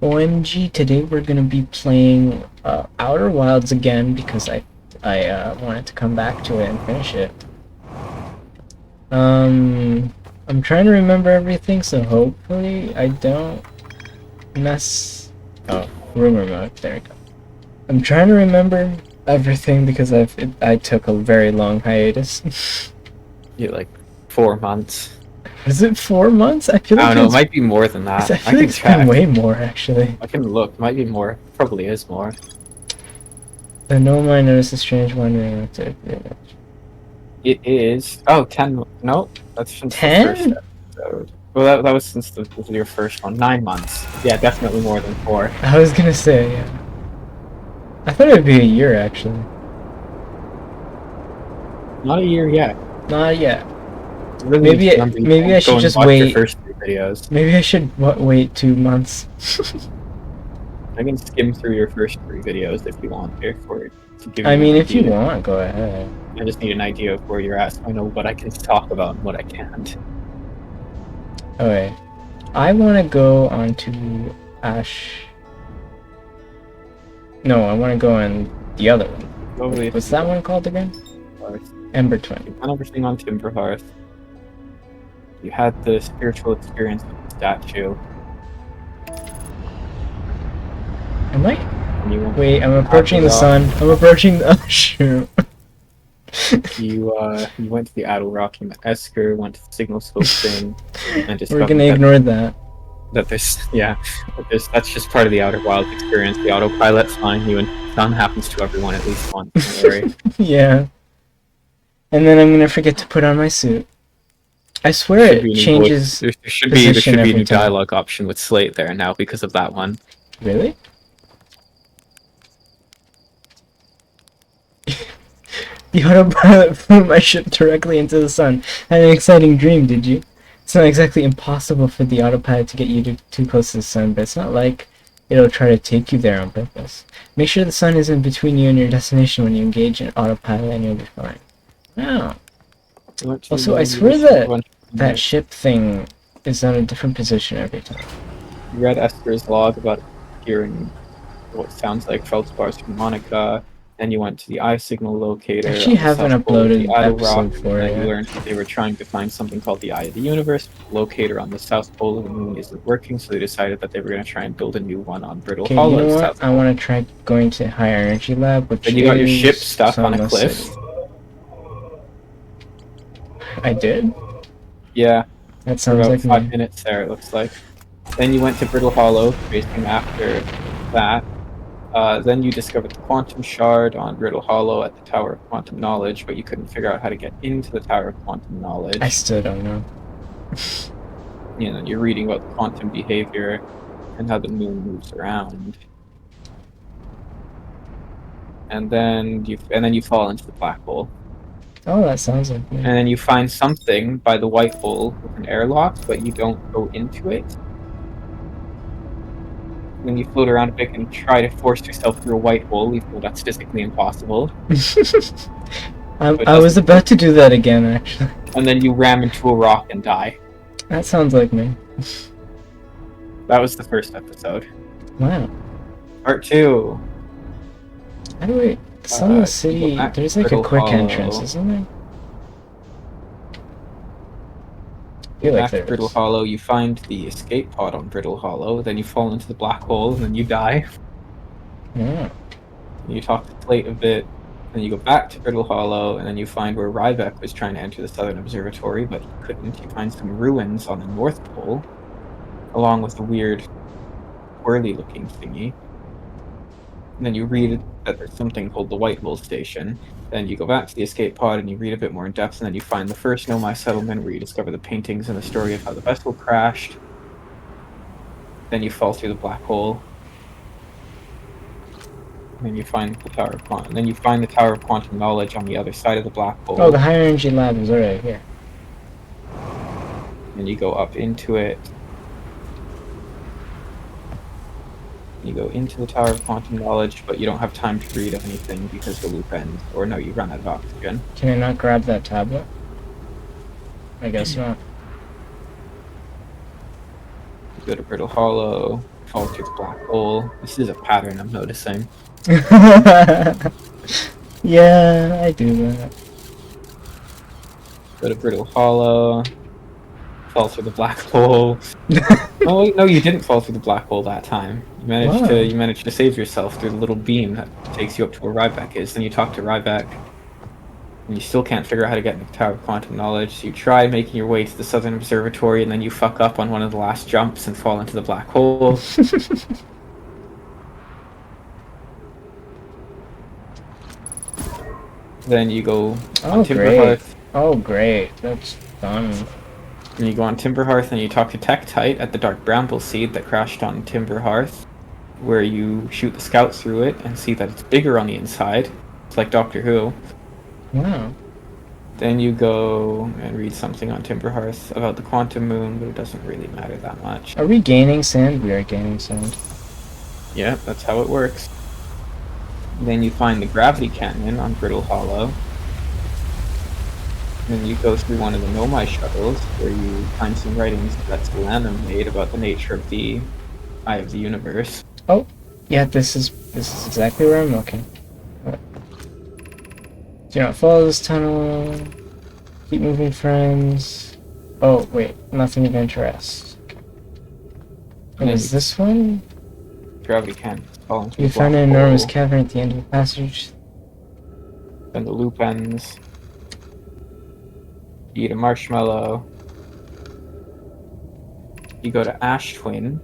OMG, today we're gonna be playing Outer Wilds again because I wanted to come back to it and finish it. I'm trying to remember everything, so hopefully I don't mess. Oh, rumor mode. There we go. I'm trying to remember everything because I took a very long hiatus. Yeah, like 4 months. Is it 4 months? I feel I like don't know. It might be more than that. I feel like it's been way more actually. I can look. Might be more. Probably is more. The no mind noticed a strange wandering activity. It is. Oh, 10. No, that's since 10? the first episode. Well, that was since this was your first one. 9 months. Yeah, definitely more than 4. I was gonna say, yeah. I thought it would be a year actually. Not a year yet. Not yet. Really Maybe I should just wait. Your first 3 videos. Maybe I should wait 2 months. I can skim through your first 3 videos if you want here for it. I mean, if you want, go ahead. I just need an idea of where you're at so I know what I can talk about and what I can't. Okay. I want to go on to Ash. No, I want to go on the other one. What's that one called again? Ember Twin. You've done everything on Timberhearth. You had the spiritual experience with the statue. Am I? Wait, I'm approaching the sun. I'm approaching the... Oh, shoot. You went to the Idle Rock, you met Esker, went to the signal scope thing, and just we're gonna ignore that. That's just part of the Outer Wilds experience. The autopilot's fine. You and sun happens to everyone at least once. Don't worry. Yeah. And then I'm gonna forget to put on my suit. I swear it changes. There should be a new dialogue option with Slate there now because of that one. Really? The autopilot flew my ship directly into the sun. Had an exciting dream, did you? It's not exactly impossible for the autopilot to get you too close to the sun, but it's not like it'll try to take you there on purpose. Make sure the sun isn't between you and your destination when you engage in autopilot and you'll be fine. Wow. Also, I swear that ship thing is on a different position every time. You read Esker's log about hearing what sounds like feldspars from Monica. Then you went to the eye signal locator. I actually haven't uploaded the episode for it. You learned that they were trying to find something called the Eye of the Universe. The locator on the south pole of the moon isn't working, so they decided that they were going to try and build a new one on Brittle Hollow. You know what? I want to try going to Higher Energy Lab, which then you got your ship stuck on a cliff. City. I did? Yeah. That sounds like 5 minutes there, it looks like. Then you went to Brittle Hollow, racing after that. Then you discovered the Quantum Shard on Brittle Hollow at the Tower of Quantum Knowledge, but you couldn't figure out how to get into the Tower of Quantum Knowledge. I still don't know. You know, you're reading about quantum behavior and how the moon moves around. And then you fall into the black hole. Oh, that sounds like me. And then you find something by the white hole with an airlock, but you don't go into it. Then you float around a bit and try to force yourself through a white hole, even though that's physically impossible. I was about to do that again, actually. And then you ram into a rock and die. That sounds like me. That was the first episode. Wow. Part 2. How do we... Sun City... There's like a quick entrance, isn't there? After Brittle Hollow, you find the escape pod on Brittle Hollow, then you fall into the black hole, and then you die. Yeah. You talk to Slate a bit, then you go back to Brittle Hollow, and then you find where Ryvek was trying to enter the Southern Observatory, but he couldn't. You find some ruins on the North Pole, along with a weird, whirly-looking thingy. And then you read that there's something called the White Hole Station. Then you go back to the escape pod and you read a bit more in depth, and then you find the first Nomai settlement where you discover the paintings and the story of how the vessel crashed. Then you fall through the black hole. And then you find the Tower of Quantum. Then you find the Tower of Quantum Knowledge on the other side of the black hole. Oh, the Higher Energy Lab is right here. And you go up into it. You go into the Tower of Quantum Knowledge, but you don't have time to read anything because the loop ends. Or no, you run out of oxygen. Can I not grab that tablet? I guess not. You go to Brittle Hollow, falls through the black hole. This is a pattern I'm noticing. Yeah, I do that. Go to Brittle Hollow. Fall through the black hole. Oh wait, no, you didn't fall through the black hole that time. Wow. You managed to save yourself through the little beam that takes you up to where Ryback is. Then you talk to Ryback, and you still can't figure out how to get into the Tower of Quantum Knowledge. So you try making your way to the Southern Observatory, and then you fuck up on one of the last jumps and fall into the black hole. Then you go on Oh, great. Timberhearth. Oh, great. That's fun. And you go on Timberhearth and you talk to Tektite at the Dark Bramble Seed that crashed on Timberhearth, where you shoot the scout through it and see that it's bigger on the inside. It's like Doctor Who. Wow. Then you go and read something on Timberhearth about the Quantum Moon, but it doesn't really matter that much. Are we gaining sand? We are gaining sand. Yeah, that's how it works. Then you find the Gravity Canyon on Brittle Hollow. Then you go through one of the Nomai shuttles, where you find some writings that Solanum made about the nature of the Eye of the Universe. Oh, yeah. This is exactly where I'm looking. Do not follow this tunnel. Keep moving, friends. Oh wait, nothing of interest. What is this one? Gravity Canyon. You find an enormous cavern at the end of the passage. Then the loop ends. You eat a marshmallow. You go to Ash Twin.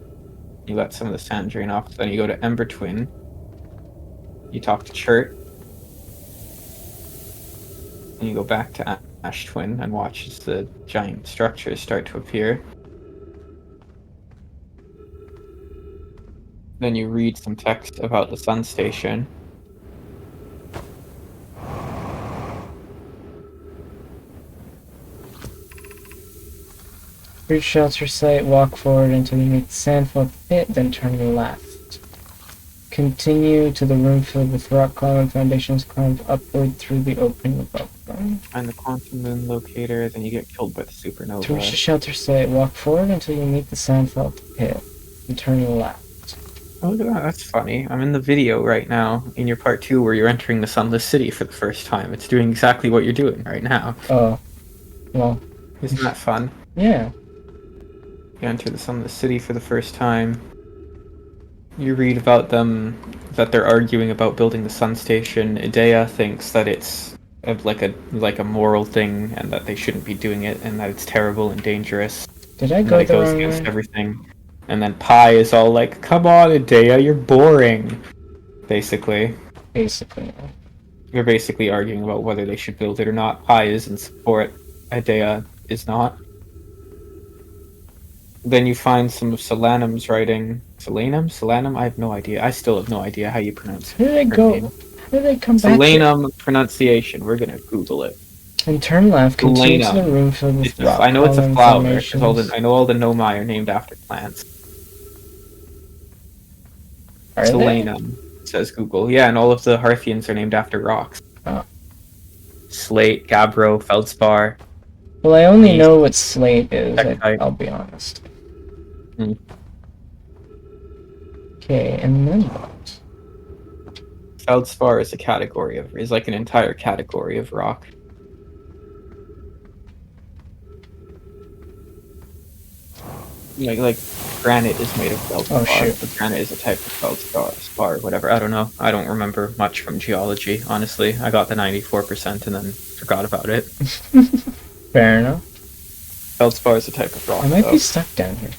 You let some of the sand drain off. Then you go to Ember Twin. You talk to Chert. And you go back to Ash Twin and watch as the giant structures start to appear. Then you read some text about the Sun Station. Reach shelter site, walk forward until you meet the sandfall pit, then turn left. Continue to the room filled with rock column foundations, climb upward through the opening above them. Find the Quantum Moon locator, then you get killed by the supernova. To reach the shelter site, walk forward until you meet the sandfall pit, and turn left. Oh, look at that. That's funny. I'm in the video right now, in your part 2, where you're entering the Sunless City for the first time. It's doing exactly what you're doing right now. Oh. Well. Isn't that fun? Yeah. You enter the Sunless City for the first time. You read about them, that they're arguing about building the Sun Station. Idea thinks that it's like a moral thing, and that they shouldn't be doing it, and that it's terrible and dangerous. Did I And go that it the goes wrong against way? everything. And then Pi is all like, "Come on, Idea, you're boring." Basically. They're basically arguing about whether they should build it or not. Pi is in support. Idea is not. Then you find some of Solanum's writing. Solanum? I have no idea. I still have no idea how you pronounce it. How did I go? How did I come back here? Solanum pronunciation. We're gonna Google it. And turn left, continue to the Solanum. room filled with rock I know it's a column flower, because formations. I know all the Nomai are named after plants. Are they? Solanum, says Google. Yeah, and all of the Hearthians are named after rocks. Oh. Slate, Gabbro, Feldspar. Well, I only These- know what slate is, Tektite. I'll be honest. Hmm. Okay, and then what? Feldspar is like an entire category of rock. Like granite is made of feldspar. Oh, shoot. But granite is a type of feldspar, whatever. I don't know. I don't remember much from geology, honestly. I got the 94% and then forgot about it. Fair enough. Feldspar is a type of rock. I might though. be stuck down here.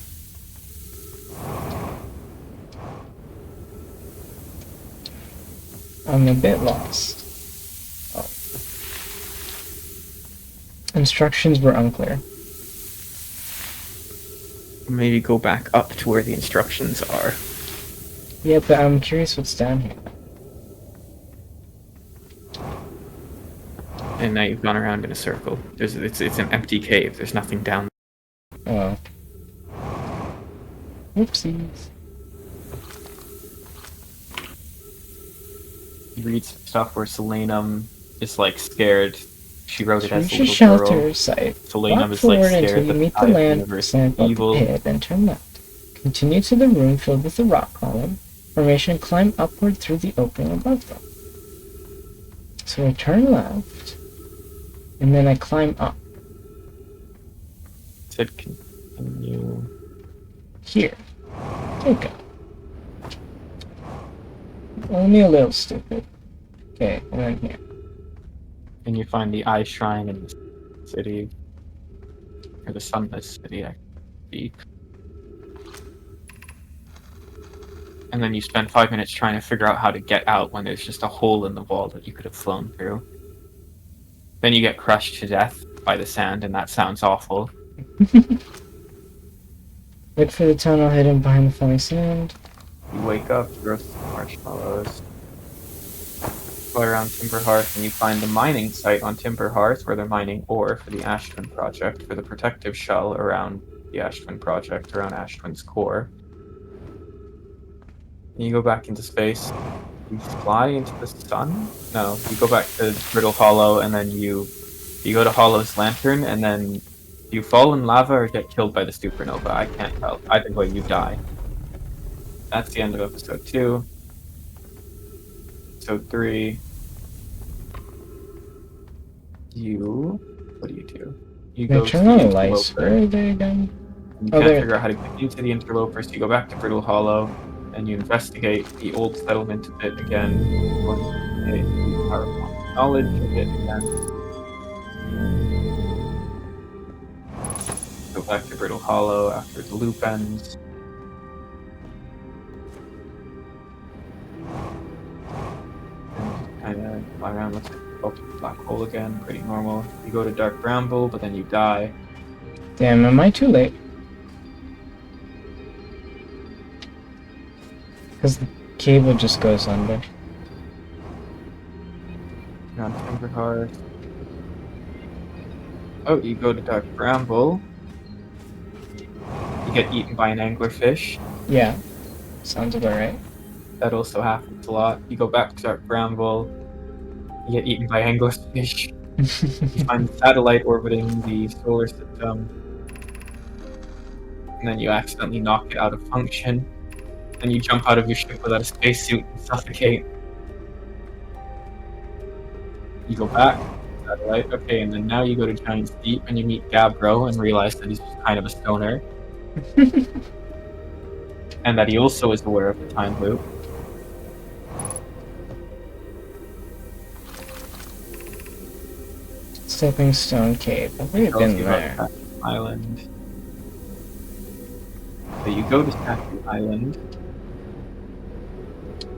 I'm a bit lost. Oh. Instructions were unclear. Maybe go back up to where the instructions are. Yeah, but I'm curious what's down here. And now you've gone around in a circle. It's an empty cave. There's nothing down Oh. Whoopsies. You read some stuff where Solanum is like scared. She wrote it as Reach a a little shelter girl. site. Solanum Walk is like forward until scared you that meet the the Eye of the land Universe is sample of the evil. pit, then turn left. Continue to the room filled with the rock column formation and climb upward through the opening above them. So I turn left, and then I climb up. It said continue. Here. There you go. Only a little stupid. Okay, and then here. And you find the eye shrine in the city, or the sunless city, I think. And then you spend 5 minutes trying to figure out how to get out when there's just a hole in the wall that you could have flown through. Then you get crushed to death by the sand, and that sounds awful. Look for the tunnel hidden behind the falling sand. You wake up, roast some marshmallows, go around Timber Hearth, and you find the mining site on Timber Hearth where they're mining ore for the Ash Twin Project, for the protective shell around the Ash Twin Project, around Ash Twin's core. And you go back into space. You fly into the sun? No, you go back to Brittle Hollow, and then you go to Hollow's Lantern, and then you fall in lava or get killed by the supernova. I can't tell. Either way, you die. That's the end of episode 2. Episode 3. What do you do? You go to Turn the on the lights. Interloper. Where are they again? You Oh, can't there. figure out how to get into the Interloper, so you go back to Brittle Hollow, and you investigate the old settlement a bit again. Knowledge a bit again. Go back to Brittle Hollow after the loop ends. And kind of fly around with the black hole again, pretty normal. You go to Dark Bramble, but then you die. Damn, am I too late? Because the cable just goes under. You're on Timber Hearth. Oh, you go to Dark Bramble. You get eaten by an anglerfish. Yeah. Sounds about right. That also happens a lot. You go back to Dark Bramble. You get eaten by anglerfish. You find the satellite orbiting the solar system. And then you accidentally knock it out of function. Then you jump out of your ship without a spacesuit and suffocate. You go back to the satellite. Okay, and then now you go to Giant's Deep and you meet Gabbro and realize that he's just kind of a stoner. And that he also is aware of the time loop. Stepping Stone Cave. I've already Tells been you about there. Statue Island. So you go to Statue Island.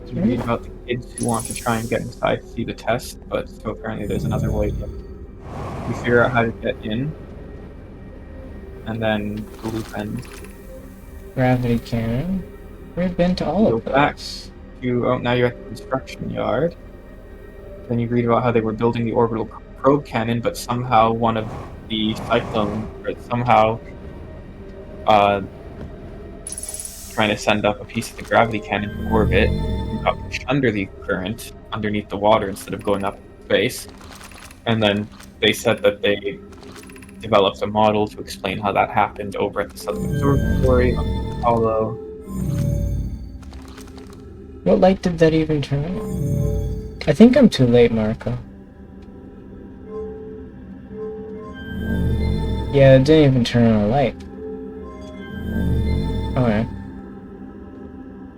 You read about the kids who want to try and get inside to see the test, but so apparently there's another way in. You figure out how to get in, and then the loop ends. Gravity cannon. We've been to all of Go back. those. Now you're at the construction yard. Then you read about how they were building the orbital probe cannon, but somehow one of the trying to send up a piece of the gravity cannon to orbit and got pushed under the current, underneath the water instead of going up in space. And then they said that they developed a model to explain how that happened over at the Southern Observatory on Apollo. What light did that even turn on? I think I'm too late, Marco. Yeah, it didn't even turn on a light. Okay.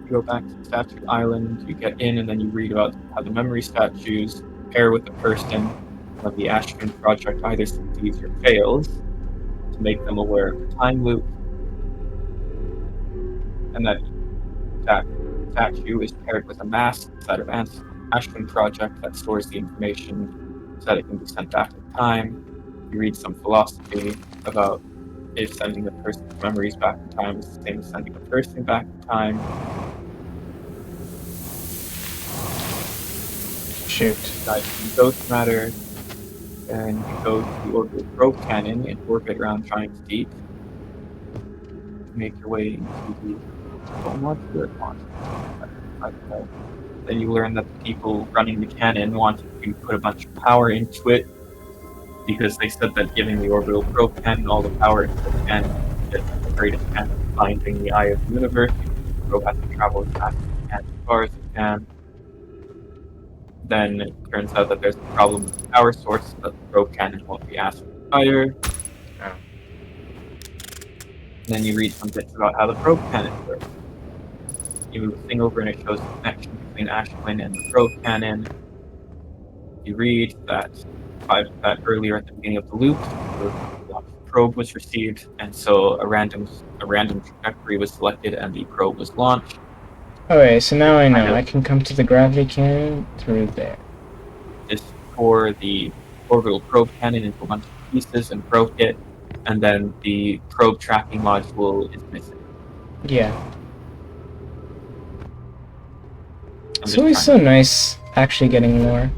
You go back to Statue Island, you get in, and then you read about how the memory statues pair with the person when the Ash Twin Project either succeeds or fails to make them aware of the time loop. And that statue is paired with a mask inside of Ash Twin Project that stores the information so that it can be sent back in time. You read some philosophy about if sending the person's memories back in time is the same as sending the person back in time. Shoot. Dive into ghost matter, and you go to the orbital probe cannon in orbit around Giant's Deep. Make your way into the modular. Then you learn that the people running the cannon wanted to put a bunch of power into it because they said that giving the orbital probe cannon all the power into the cannon is the greatest cannon finding the eye of the universe. The probe has to travel as fast as it can, as far as it can. Then it turns out that there's a problem with the power source, that the probe cannon won't be asked to fire. Oh. And then you read some bits about how the probe cannon works. You move a thing over and it shows the connection between Ashwin and the probe cannon. You read that earlier at the beginning of the loop, the probe was received, and so a random trajectory was selected and the probe was launched. Alright, so now I know. I can come to the gravity cannon through there. Just tore the orbital probe cannon into a bunch of pieces and broke it, and then the probe tracking module is missing. Yeah. It's always so nice actually getting more.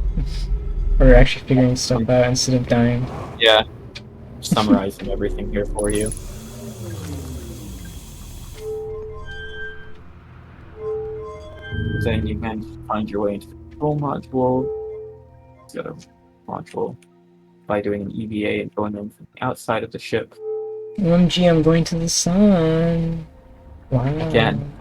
Or actually figuring stuff out instead of dying. Yeah. Summarizing everything here for you. Then you manage to find your way into the control module, the other module, by doing an EVA and going in from the outside of the ship. OMG, I'm going to the sun. Wow. Again.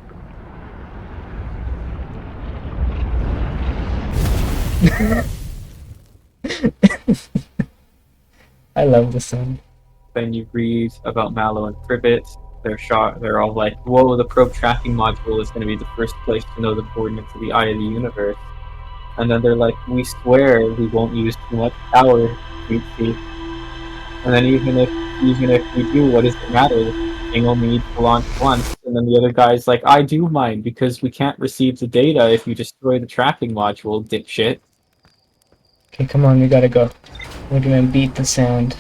I love the sun. Then you read about Mallow and Privet. They're all like, whoa, the probe tracking module is going to be the first place to know the coordinates of the eye of the universe. And then they're like, we swear we won't use too much power, sweet pea. And then even if we do, what does it matter? The thing only needs to launch once. And then the other guy's like, I do mind, because we can't receive the data if you destroy the tracking module, dipshit. Okay, come on, we gotta go. We're gonna beat the sound.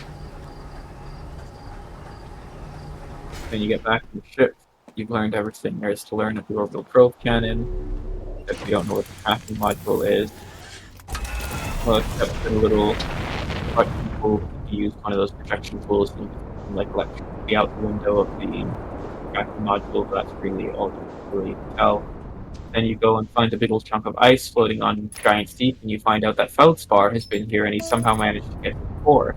Then you get back to the ship. You've learned everything there is to learn at the orbital probe cannon. If you don't know what the tracking module is, well, except for the little projection tool, you use one of those projection tools and like electricity out the window of the tracking module, but that's really all you really tell. Then you go and find a big old chunk of ice floating on giant sea, and you find out that Feldspar has been here and he somehow managed to get to the core.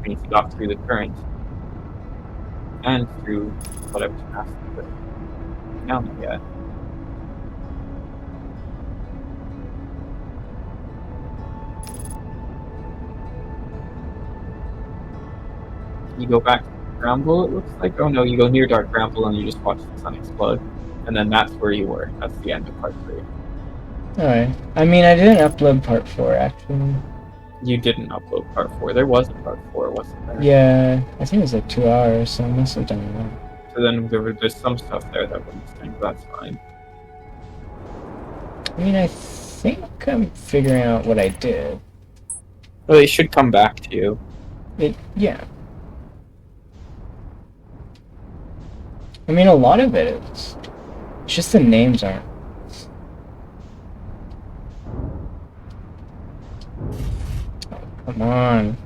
And he got through the current. And through whatever's past it. Now, yeah. You go back to Bramble, it looks like. Oh no, you go near Dark Bramble and you just watch the sun explode. And then that's where you were. That's the end of part 3. Alright. I mean, I didn't upload part 4, actually. You didn't upload part 4. There was a part 4, wasn't there? Yeah, I think it was like 2 hours, so I must have done that. So then there's some stuff there that wouldn't stink, that's fine. I mean, I think I'm figuring out what I did. Well, they should come back to you. Yeah. I mean, a lot of it is. It's just the names aren't. Oh, come on.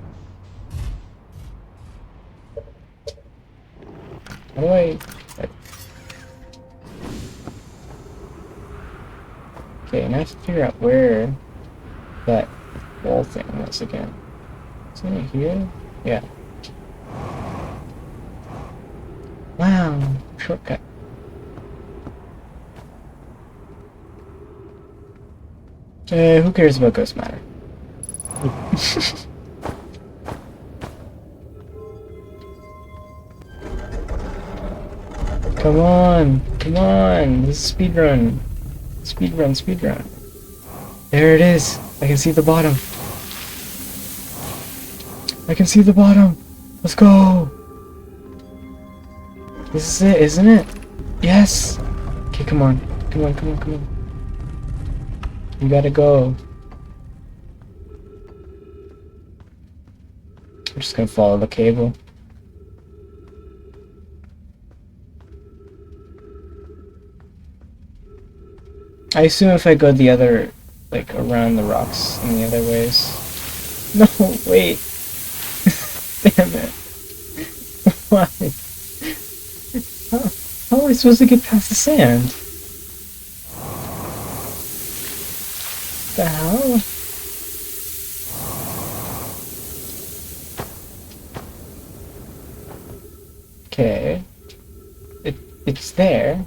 How do I... Okay, now I have to figure out where that wall thing was again. Isn't it here? Yeah. Wow, shortcut. Who cares about Ghost Matter? Come on, come on, this is speedrun. Speedrun, speedrun. There it is. I can see the bottom. I can see the bottom. Let's go. This is it, isn't it? Yes. Okay, come on. Come on, come on, come on. You gotta go. I'm just gonna follow the cable. I assume if I go the other, like, around the rocks in the other ways. No, wait. Damn it. Why? How am I supposed to get past the sand? What the hell? Okay. It's there.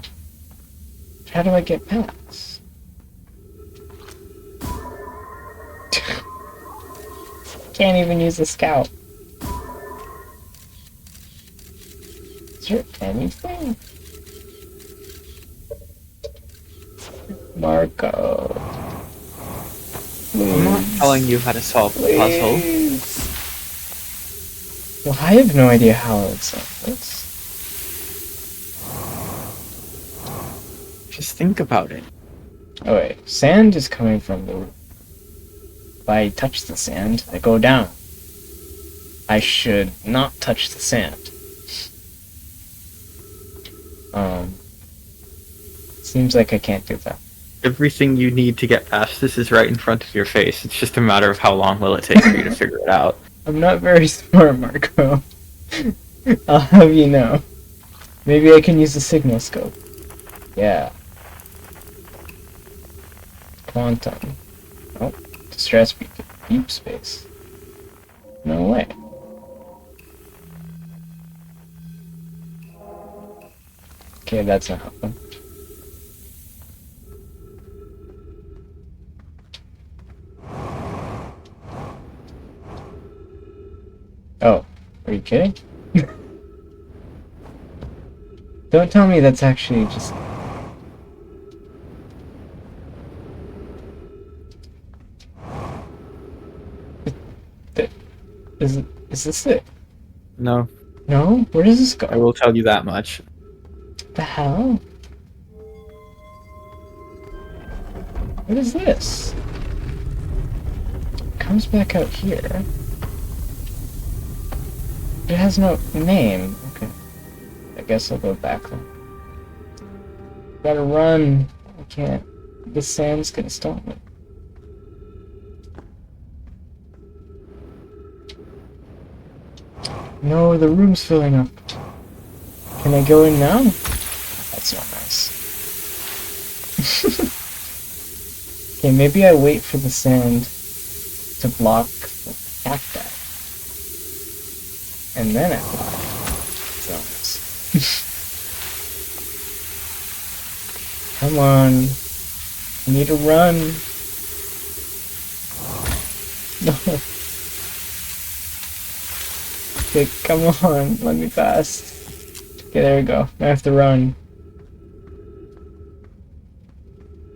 How do I get past? Can't even use the scout. Is there anything? Marco. I'm not telling you how to solve the puzzle. Please. Well, I have no idea how it's solved this. Just think about it. Oh wait, sand is coming from the roof. If I touch the sand, I go down. I should not touch the sand. Seems like I can't do that. Everything you need to get past this is right in front of your face. It's just a matter of how long will it take for you to figure it out. I'm not very smart, Marco. I'll have you know. Maybe I can use the signal scope. Yeah. Quantum. Oh, distress beacon. Deep space. No way. Okay, that's not helping. Oh, are you kidding? Don't tell me that's actually just... Is this it? No, No? Where does this I go? will tell you that much. What the hell? What is this? It comes back out here. It has no name. Okay. I guess I'll go back then. Gotta run. I can't. The sand's gonna stop me. No, the room's filling up. Can I go in now? That's not nice. Okay, maybe I wait for the sand to block the cacti. And then I fly. So nice. Come on. I need to run. No. Okay, come on. Let me pass. Okay, there we go. I have to run.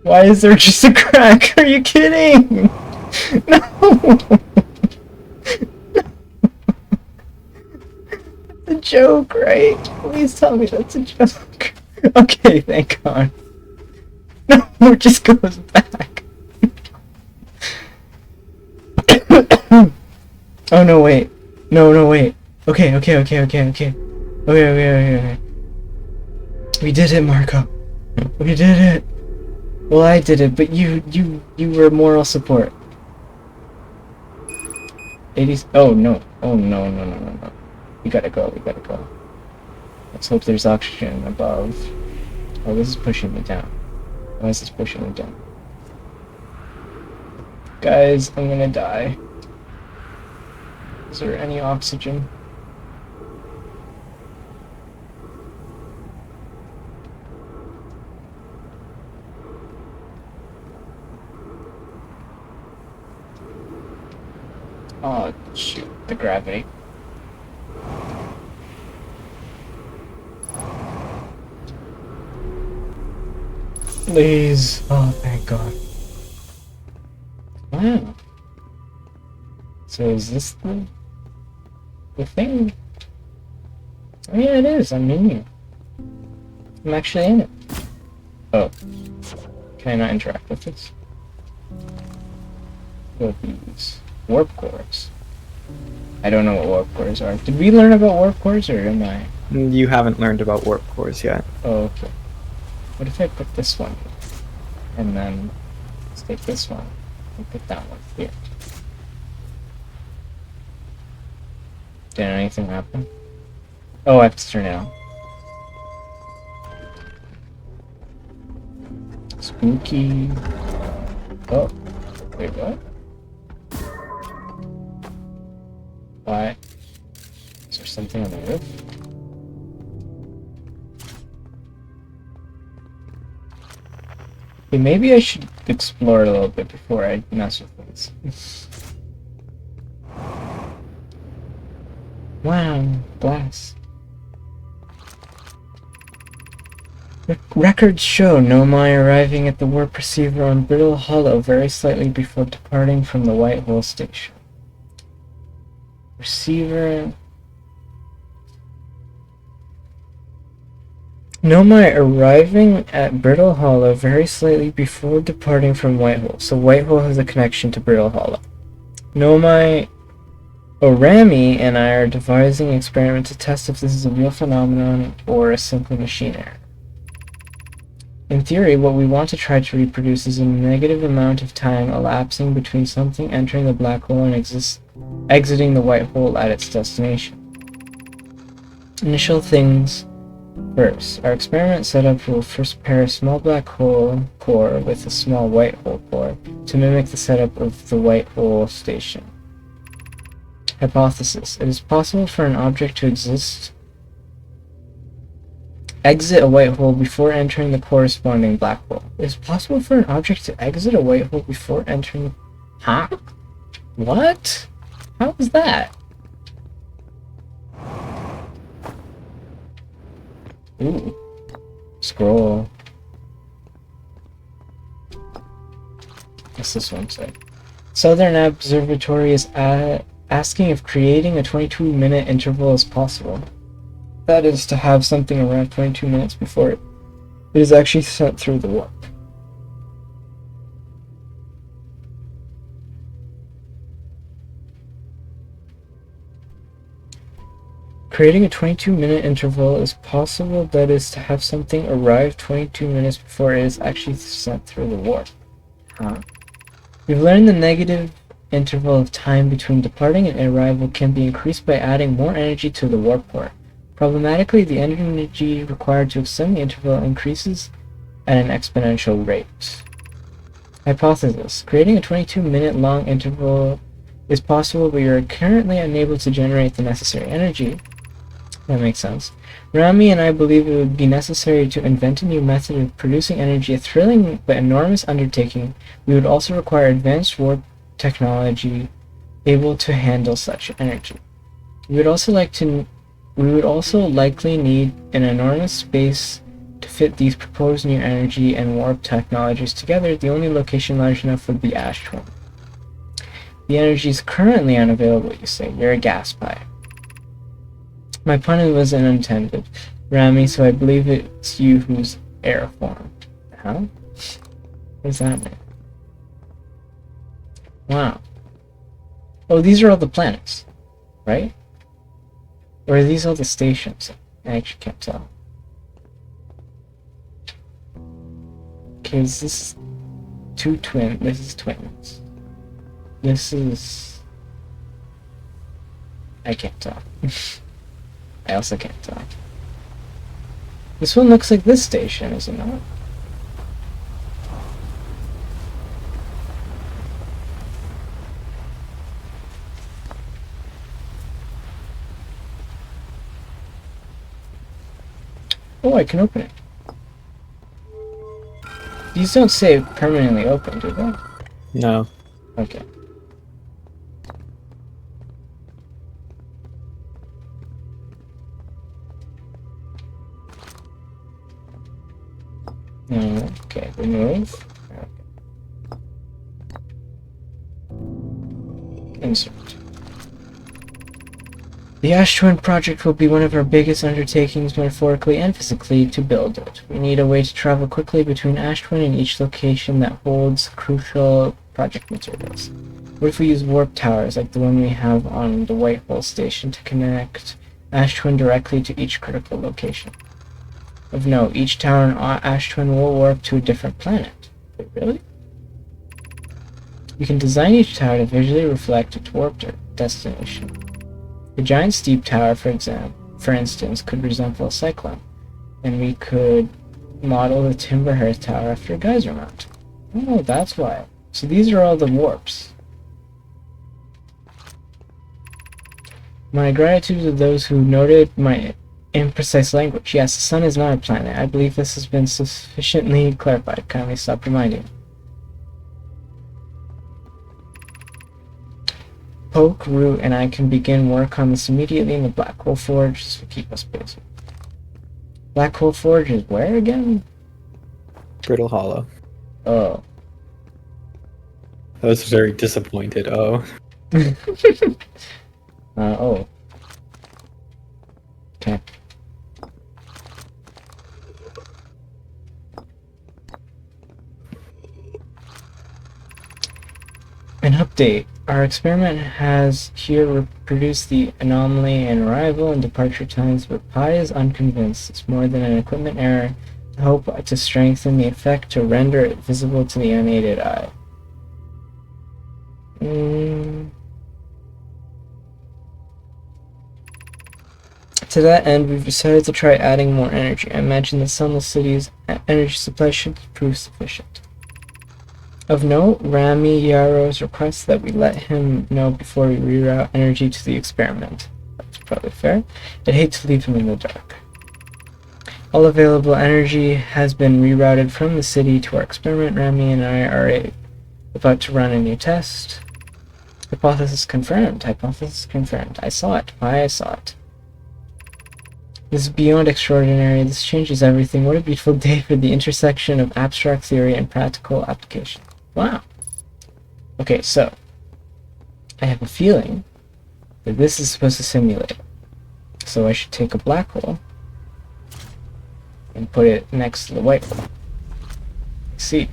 Why is there just a crack? Are you kidding? No! It's a joke, right? Please tell me that's a joke. Okay, thank God. No, it just goes back. Oh no, wait. No, wait. Okay. Okay. We did it, Marco. We did it. Well, I did it, but you were moral support. 80s. Oh no. No. We gotta go. Let's hope there's oxygen above. Oh, this is pushing me down. Why is this pushing me down? Guys, I'm gonna die. Is there any oxygen? Oh, shoot. The gravity. Please. Oh, thank God. Wow. So is this the thing? Oh yeah, it is. I'm in here. I'm actually in it. Oh. Can I not interact with this? What are these? Warp cores. I don't know what warp cores are. Did we learn about warp cores, or am I? You haven't learned about warp cores yet. Oh, okay. What if I put this one here? And then let's take this one and put that one here. Did anything happen? Oh, I have to turn it on. Spooky. Oh, wait, what? Why? Is there something on the roof? Okay, maybe I should explore a little bit before I mess with things. Wow, blast. Records show Nomai arriving at the warp receiver on Brittle Hollow very slightly before departing from the Whitehall station. Receiver... Nomai arriving at Brittle Hollow very slightly before departing from Whitehall. So Whitehall has a connection to Brittle Hollow. Nomai... Orami and I are devising an experiment to test if this is a real phenomenon or a simple machine error. In theory, what we want to try to reproduce is a negative amount of time elapsing between something entering the black hole and exiting the white hole at its destination. Initial things first. Our experiment setup will first pair a small black hole core with a small white hole core to mimic the setup of the white hole station. Hypothesis. It is possible for an object to exit a white hole before entering the corresponding black hole. It is possible for an object to exit a white hole before entering... Huh? What? How is that? Ooh. Scroll. What's this one say? Southern Observatory is asking if creating a 22-minute interval is possible. That is to have something around 22 minutes before it is actually sent through the warp. Creating a 22-minute interval is possible, that is to have something arrive 22 minutes before it is actually sent through the warp. Huh. We've learned the negative interval of time between departing and arrival can be increased by adding more energy to the warp port. Problematically, the energy required to extend the interval increases at an exponential rate. Hypothesis. Creating a 22-minute long interval is possible, but you are currently unable to generate the necessary energy. That makes sense. Rami and I believe it would be necessary to invent a new method of producing energy, a thrilling but enormous undertaking. We would also require advanced warp technology able to handle such energy. We would also likely need an enormous space to fit these proposed new energy and warp technologies together. The only location large enough would be Ash Twin. The energy is currently unavailable, you say. You're a gas pie. My pun was unintended, Rami, so I believe it's you who's airformed. Huh? What does that mean? Wow. Oh, these are all the planets, right? Or are these all the stations? I actually can't tell. Okay, is this two twins? This is twins. This is... I can't tell. I also can't tell. This one looks like this station, is it not? Oh, I can open it. These don't say permanently open, do they? No. Okay. Okay, remove. Okay. Insert. The Ash Twin project will be one of our biggest undertakings metaphorically and physically to build it. We need a way to travel quickly between Ash Twin and each location that holds crucial project materials. What if we use warp towers like the one we have on the Whitehall station to connect Ash Twin directly to each critical location? Of note, each tower in Ash Twin will warp to a different planet. Wait, really? We can design each tower to visually reflect its warp destination. The giant steep tower, for instance, could resemble a cyclone, and we could model the Timber Hearth Tower after a geyser mount. Oh, that's why. So these are all the warps. My gratitude to those who noted my in precise language. Yes, the sun is not a planet. I believe this has been sufficiently clarified. Kindly stop reminding. Poke, Root, and I can begin work on this immediately in the Black Hole Forge. This will keep us busy. Black Hole Forge is where again? Brittle Hollow. Oh. I was very disappointed. Oh. Oh. Okay. An update. Our experiment has here reproduced the anomaly in arrival and departure times, but Pi is unconvinced. It's more than an equipment error. I hope to strengthen the effect to render it visible to the unaided eye. To that end, we've decided to try adding more energy. I imagine the Sunless City's energy supply should prove sufficient. Of note, Rami Yaro's request that we let him know before we reroute energy to the experiment. That's probably fair. I'd hate to leave him in the dark. All available energy has been rerouted from the city to our experiment. Rami and I are about to run a new test. Hypothesis confirmed. Hypothesis confirmed. I saw it. I saw it. This is beyond extraordinary. This changes everything. What a beautiful day for the intersection of abstract theory and practical application. Wow. Okay, so I have a feeling that this is supposed to simulate it. So I should take a black hole and put it next to the white hole. See.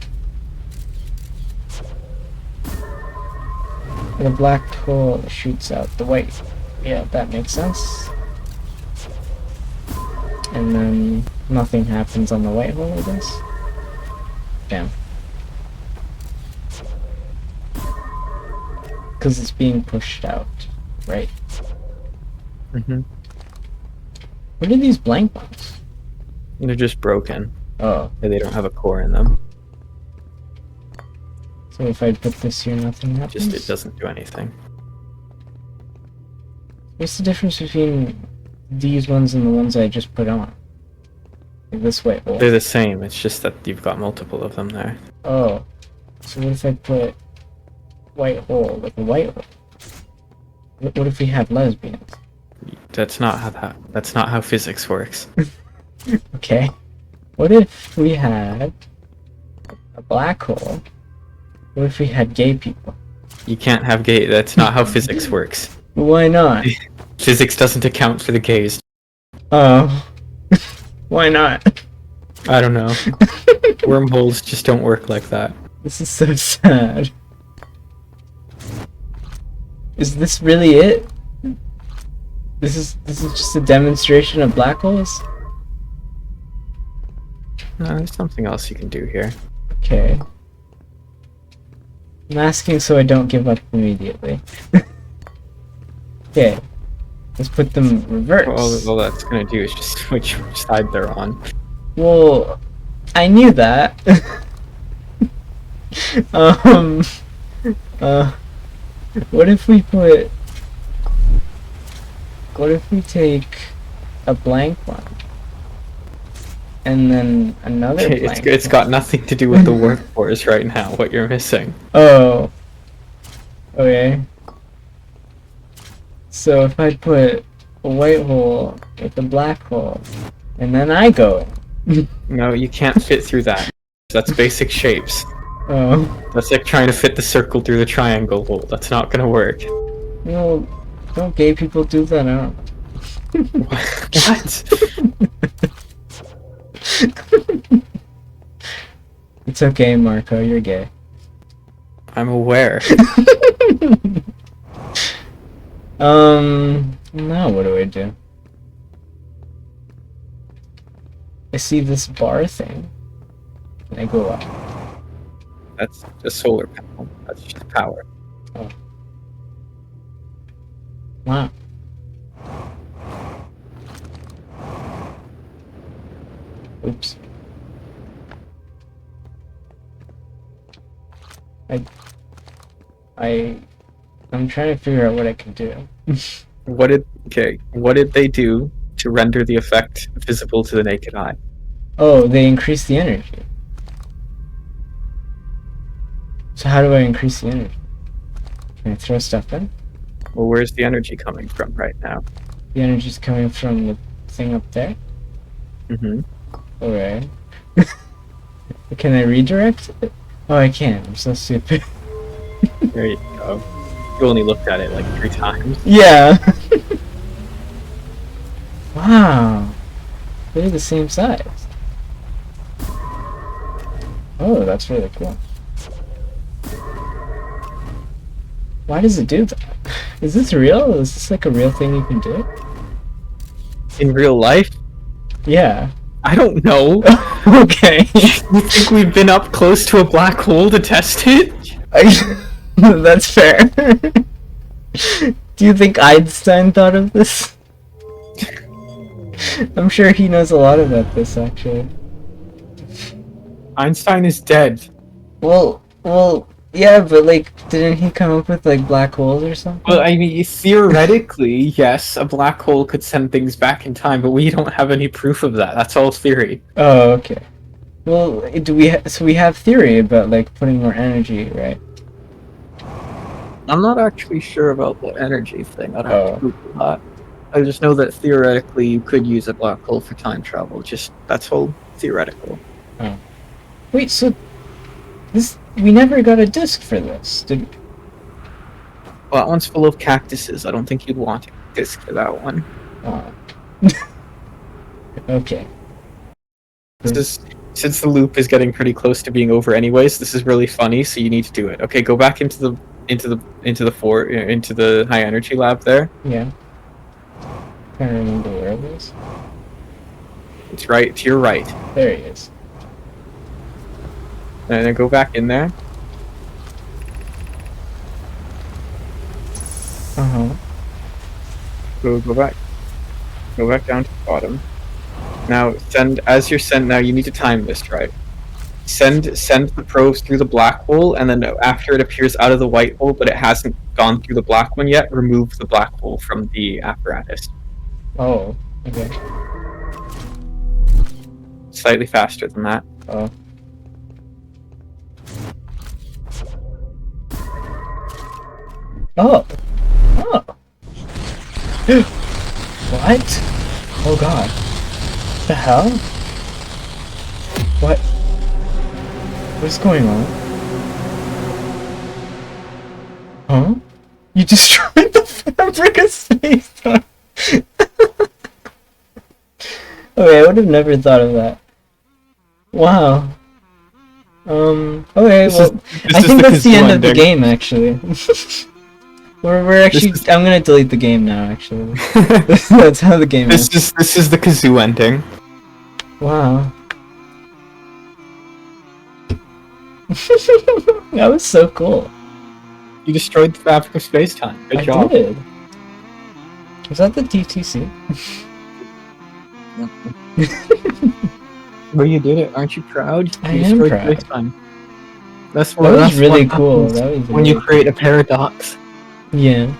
And the black hole shoots out the white. Yeah, that makes sense. And then nothing happens on the white hole, I guess. Damn. Because it's being pushed out, right? Mm-hmm. What are these blank ones? They're just broken. Oh. They don't have a core in them. So if I put this here, nothing happens? Just, it doesn't do anything. What's the difference between these ones and the ones I just put on? Like this white hole. They're the same, it's just that you've got multiple of them there. Oh. So what if I put white hole, like a white hole? What if we had lesbians? That's not how physics works. Okay. What if we had a black hole? What if we had gay people? You can't have gay, that's not how physics works. Why not? Physics doesn't account for the gays. Oh. Why not? I don't know. Wormholes just don't work like that. This is so sad. Is this really it? This is just a demonstration of black holes? No, there's something else you can do here. Okay. I'm asking so I don't give up immediately. Okay. Let's put them reverse. All that's gonna do is just switch which side they're on. Well, I knew that. What if we put... What if we take a blank one? And then another blank It's got nothing to do with the workforce right now, what you're missing. Oh. Okay. So if I put a white hole with a black hole, and then I go in. No, you can't fit through that. That's basic shapes. Oh. That's like trying to fit the circle through the triangle hole. That's not gonna work. Well, don't gay people do that? I don't know. What? It's okay, Marco, you're gay. I'm aware. Now what do I do? I see this bar thing, and I go up. That's a solar panel. That's just power. Oh. Wow. Oops. I'm trying to figure out what I can do. What did they do to render the effect visible to the naked eye. Oh, they increase the energy. So how do I increase the energy? Can I throw stuff in? Well, where's the energy coming from right now? The energy's coming from the thing up there? Mm-hmm. Alright. Can I redirect it? Oh, I can't. I'm so stupid. There you go. You only looked at it like 3 times. Yeah. Wow. They're the same size. Oh, that's really cool. Why does it do that? Is this real? Is this like a real thing you can do? In real life? Yeah. I don't know. Okay. You think we've been up close to a black hole to test it? That's fair. Do you think Einstein thought of this? I'm sure he knows a lot about this, actually. Einstein is dead. Well, yeah, but like, didn't he come up with like black holes or something? Well, I mean, theoretically, yes, a black hole could send things back in time, but we don't have any proof of that. That's all theory. Oh, okay. Well, do we? So we have theory about like putting more energy, right? I'm not actually sure about the energy thing. I'd have Oh. to Google that. I just know that theoretically you could use a black hole for time travel. Just that's all theoretical. Wait, so we never got a disc for this, did we? Well, that one's full of cactuses. I don't think you'd want a disc for that one. Oh. Okay. Since the loop is getting pretty close to being over, anyways, this is really funny. So you need to do it. Okay, go back into the high energy lab there. Yeah. Can't remember where it is. It's right to your right, There he is. and then go back in there. Uh-huh. Go back down to the bottom. Now now you need to time this right. Send the probes through the black hole, and then after it appears out of the white hole, but it hasn't gone through the black one yet, remove the black hole from the apparatus. Oh, okay. Slightly faster than that. Oh. Oh. Oh. What? Oh god. The hell? What? What's going on? Huh? You destroyed the fabric of space-time! Okay, I would have never thought of that. Wow. Okay, well, I think that's the end of the game, actually. We're actually, I'm gonna delete the game now, actually. That's how the game is. This is the kazoo ending. Wow. That was so cool. You destroyed the fabric of space-time. Good job. I did. Was that the TTC? Well, you did it. Aren't you proud? I You am destroyed proud. space-time. That's That was that's really what cool. happens That was when you really create a paradox. Yeah.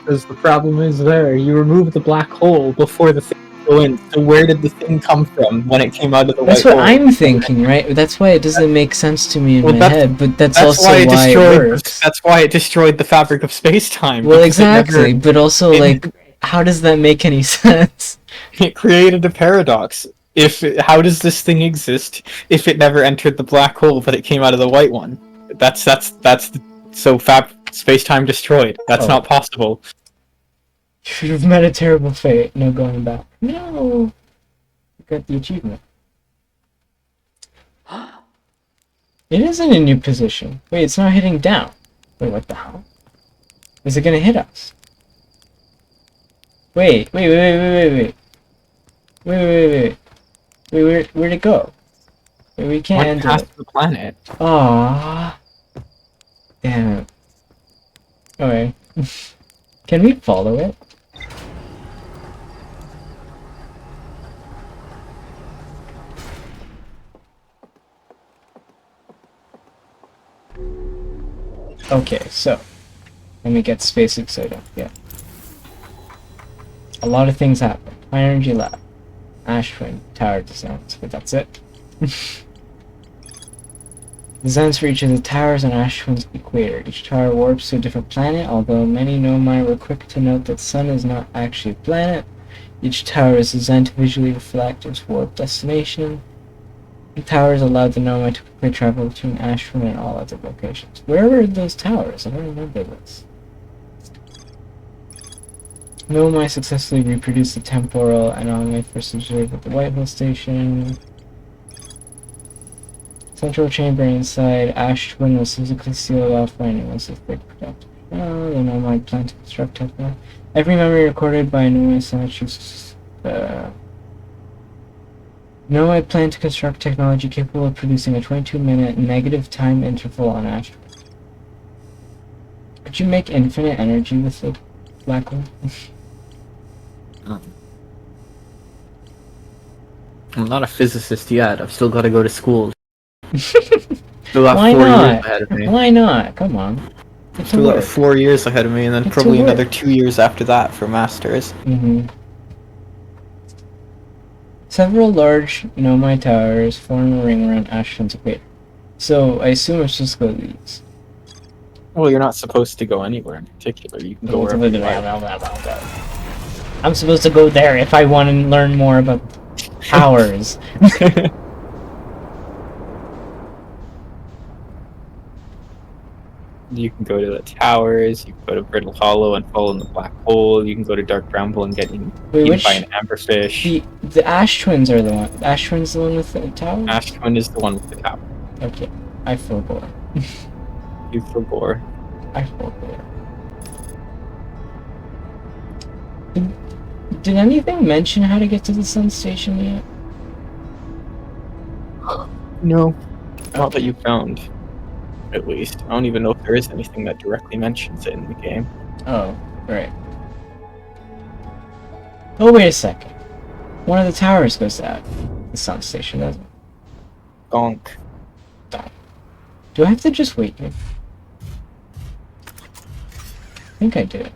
Because the problem is there. You remove the black hole before the thing go in. So where did the thing come from when it came out of the That's white what hole? I'm thinking, right? That's why it doesn't make sense to me in Well, my that's- head, but that's That's also why it why it destroyed. works. That's why it destroyed the fabric of space-time. Well, because it never- exactly, but also, it- like, how does that make any sense? It created a paradox. How does this thing exist if it never entered the black hole, but it came out of the white one? So space-time destroyed. That's Oh. not possible. You've met a terrible fate. No going back. No! You got the achievement. It is in a new position. Wait, it's not hitting down. Wait, what the hell? Is it gonna hit us? Wait. Wait, where'd it go? Wait, we can't Went handle past it. the planet. Aww. Damn it. Okay. Can we follow it? Okay, so let me get space excited. Yeah. A lot of things happen. High energy lab, ash twin, tower designs, but that's it. Designs for each of the towers on Ash Twin's equator. Each tower warps to a different planet, although many Nomai were quick to note that Sun is not actually a planet. Each tower is designed to visually reflect its warp destination. The towers allowed the Nomai to quickly travel between Ash Twin and all other locations. Where were those towers? I don't remember this. Nomai successfully reproduced the temporal anomaly first observed at the Whitehall Station. Central chamber inside Ash Twin was physically sealed off by an immersive big productive. Oh, the Nomai plan to construct technology. Every memory recorded by Nomai Science Nomai plan to construct technology capable of producing a 22-minute negative time interval on Ash Twin. Could you make infinite energy with the black hole? I'm not a physicist yet. I've still got to go to school. Still got Why 4 years not? ahead of me. Why not? Come on. Get to Still got work. 4 years ahead of me, and then Get to probably another work. 2 years after that for masters. Several large Nomai towers form a ring around Ash Twin's equator. So I assume it's just go these. Well, you're not supposed to go anywhere in particular. You can go wherever you like. I'm supposed to go there if I want to learn more about towers. You can go to the towers, you can go to Brittle Hollow and fall in the black hole, you can go to Dark Bramble and get eaten by an amberfish. The Ash Twins are the one. Ash Twin's the one with the tower? Ash Twin is the one with the tower. Okay. I forbore. You forbore. I forbore. Did anything mention how to get to the Sun Station yet? No. Not that you found. At least. I don't even know if there is anything that directly mentions it in the game. Oh, right. Oh, wait a second. One of the towers goes to the Sun Station, doesn't it? Gonk. Do I have to just wait here? I think I do.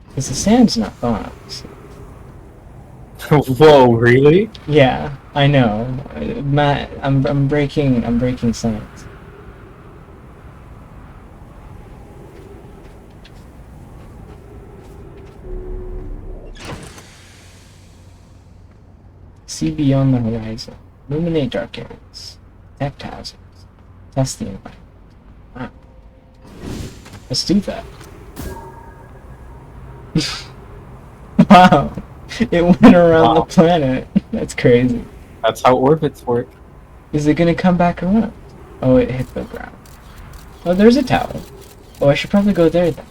Because the sand's not gone, obviously. Whoa, really? Yeah, I know. Matt, I'm breaking science. See beyond the horizon. Illuminate dark areas. Detect hazards. Test the environment. Wow. Let's do that. Wow. It went around the planet. That's crazy. That's how orbits work. Is it gonna come back around? Oh, it hit the ground. Oh, there's a tower. Oh, I should probably go there then.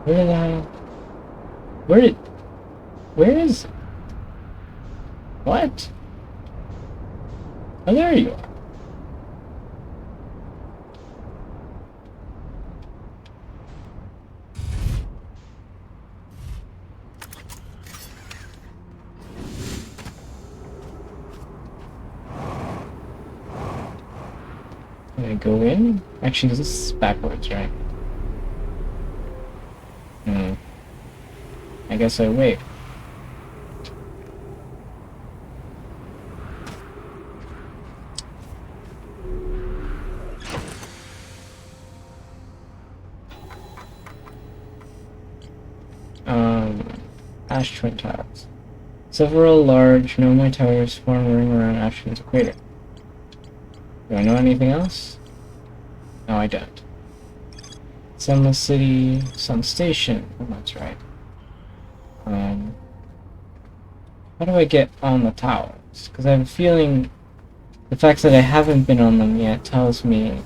Where the hell? Where is it? What? Oh, there you are. Can I go in? Actually, this is backwards, right? I guess I wait. Ash Twin Towers. Several large Nomai towers form a ring around Ash Twin's equator. Do I know anything else? No, I don't. Sunless City, Sun Station. Oh, that's right. How do I get on the towers? Because I have a feeling the fact that I haven't been on them yet tells me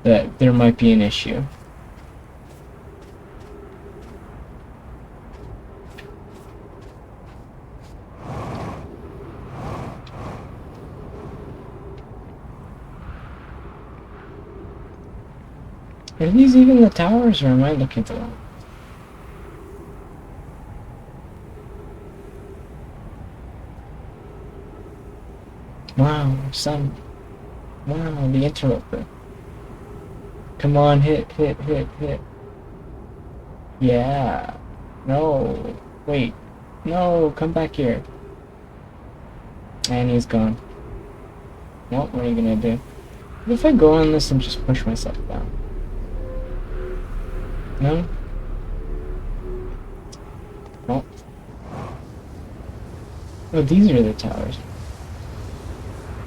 that there might be an issue. Are these even the towers, or am I looking at the wrong? Wow, son. Wow, the interrupter. Come on, hit, hit, hit, hit. Yeah. No. Wait. No, come back here. And he's gone. Well, what are you gonna do? What if I go on this and just push myself down? No? Well. Oh, these are the towers.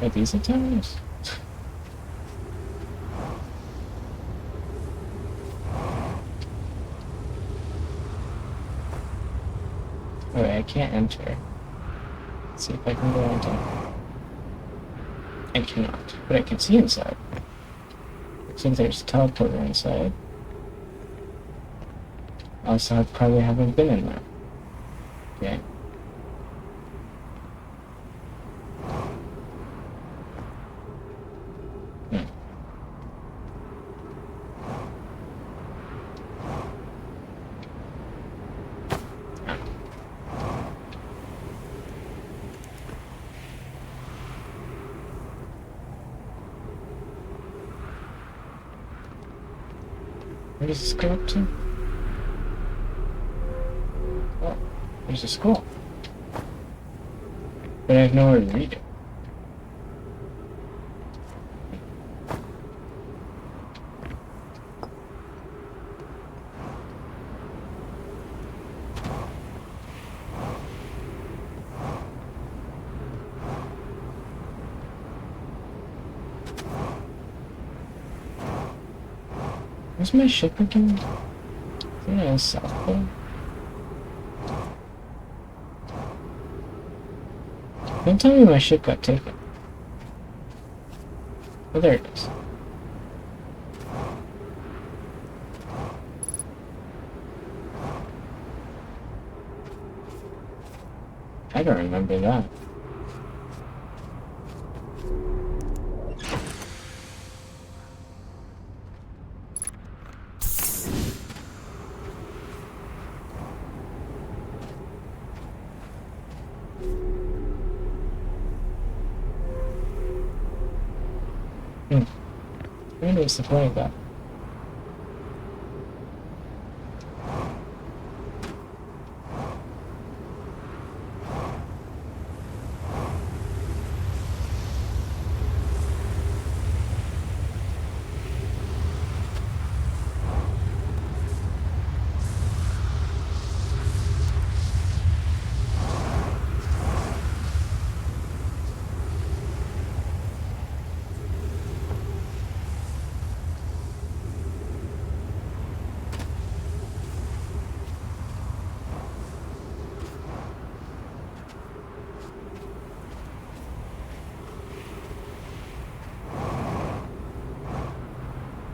Are these the towers? Alright, I can't enter. Let's see if I can go enter. I cannot, but I can see inside. Looks like there's a teleporter inside. Also, I probably haven't been in there. Okay. Where does this go up to? Oh, there's a skull. But I have nowhere to read it. Where's my ship again? Is it in South Pole? Don't tell me my ship got taken. Oh, there it is. I don't remember that. Maybe it's the point of that.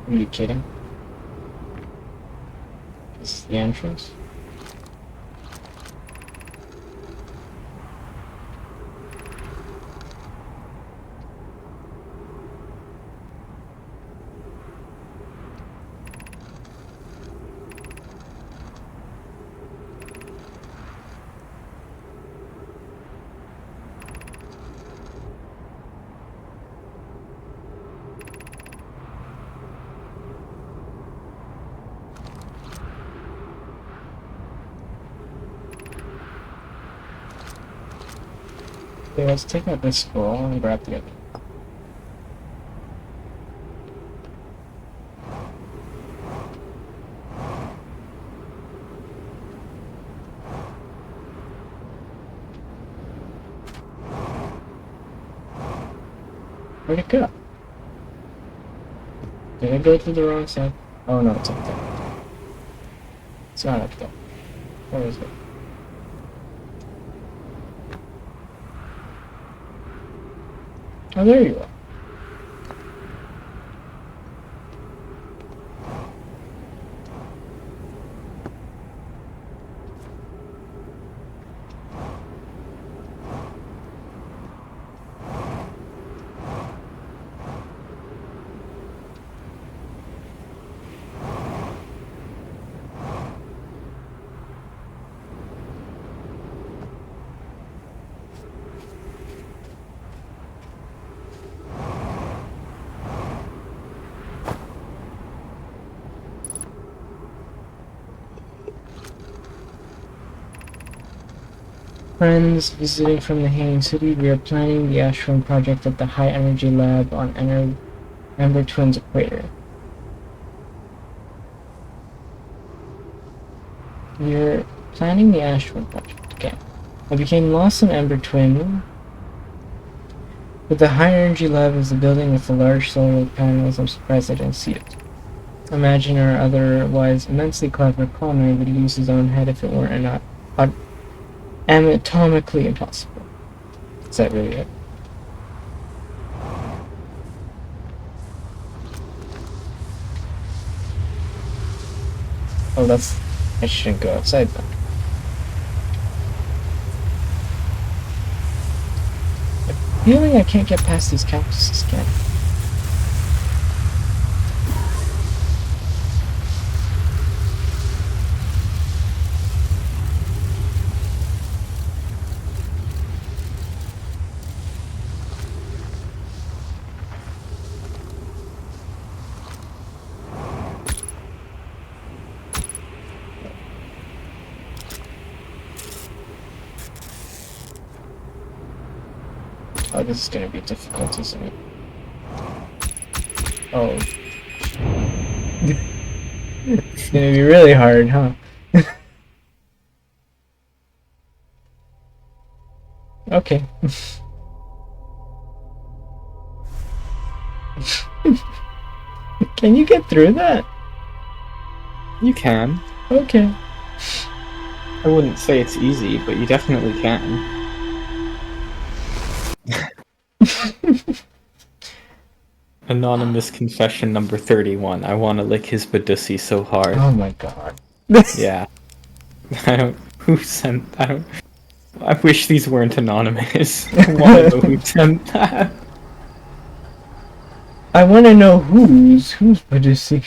Are you kidding? This is the entrance? Okay, let's take out this scroll and grab the other. Where'd it go? Did I go to the wrong side? Oh no, it's up there. It's not up there. Where is it? Oh, there you are. Friends visiting from the Hanging City, we are planning the Ashburn project at the High Energy Lab on Ember Twins Equator. We are planning the Ashburn project. Okay. I became lost in Ember Twin. But the High Energy Lab is a building with the large solar panels. I'm surprised I didn't see it. Imagine our otherwise immensely clever Connor would lose his own head if it weren't anatomically impossible. Is that really it? Oh, that's... I shouldn't go outside then. I'm feeling I can't get past these cactuses again. Oh, this is gonna be difficult, isn't it? Oh. It's gonna be really hard, huh? Okay. Can you get through that? You can. Okay. I wouldn't say it's easy, but you definitely can. Anonymous confession number 31. I want to lick his badussi so hard. Oh my god. Yeah. I don't... Who sent... I don't... I wish these weren't anonymous. I want to know who sent that. I want to know who's producing.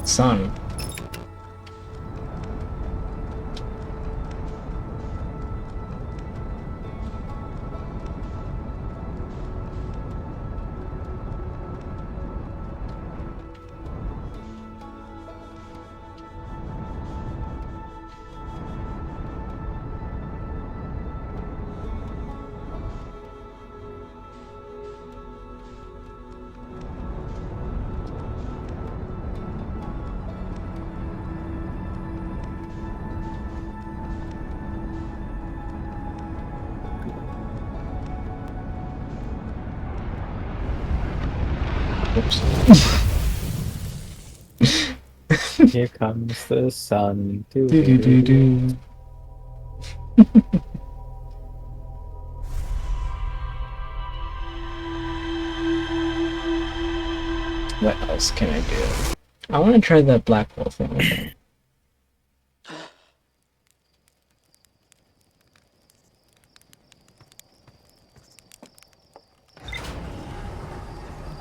Sun. Oops. Here comes the sun. Do do do do. What else can I do? I want to try that black hole thing again.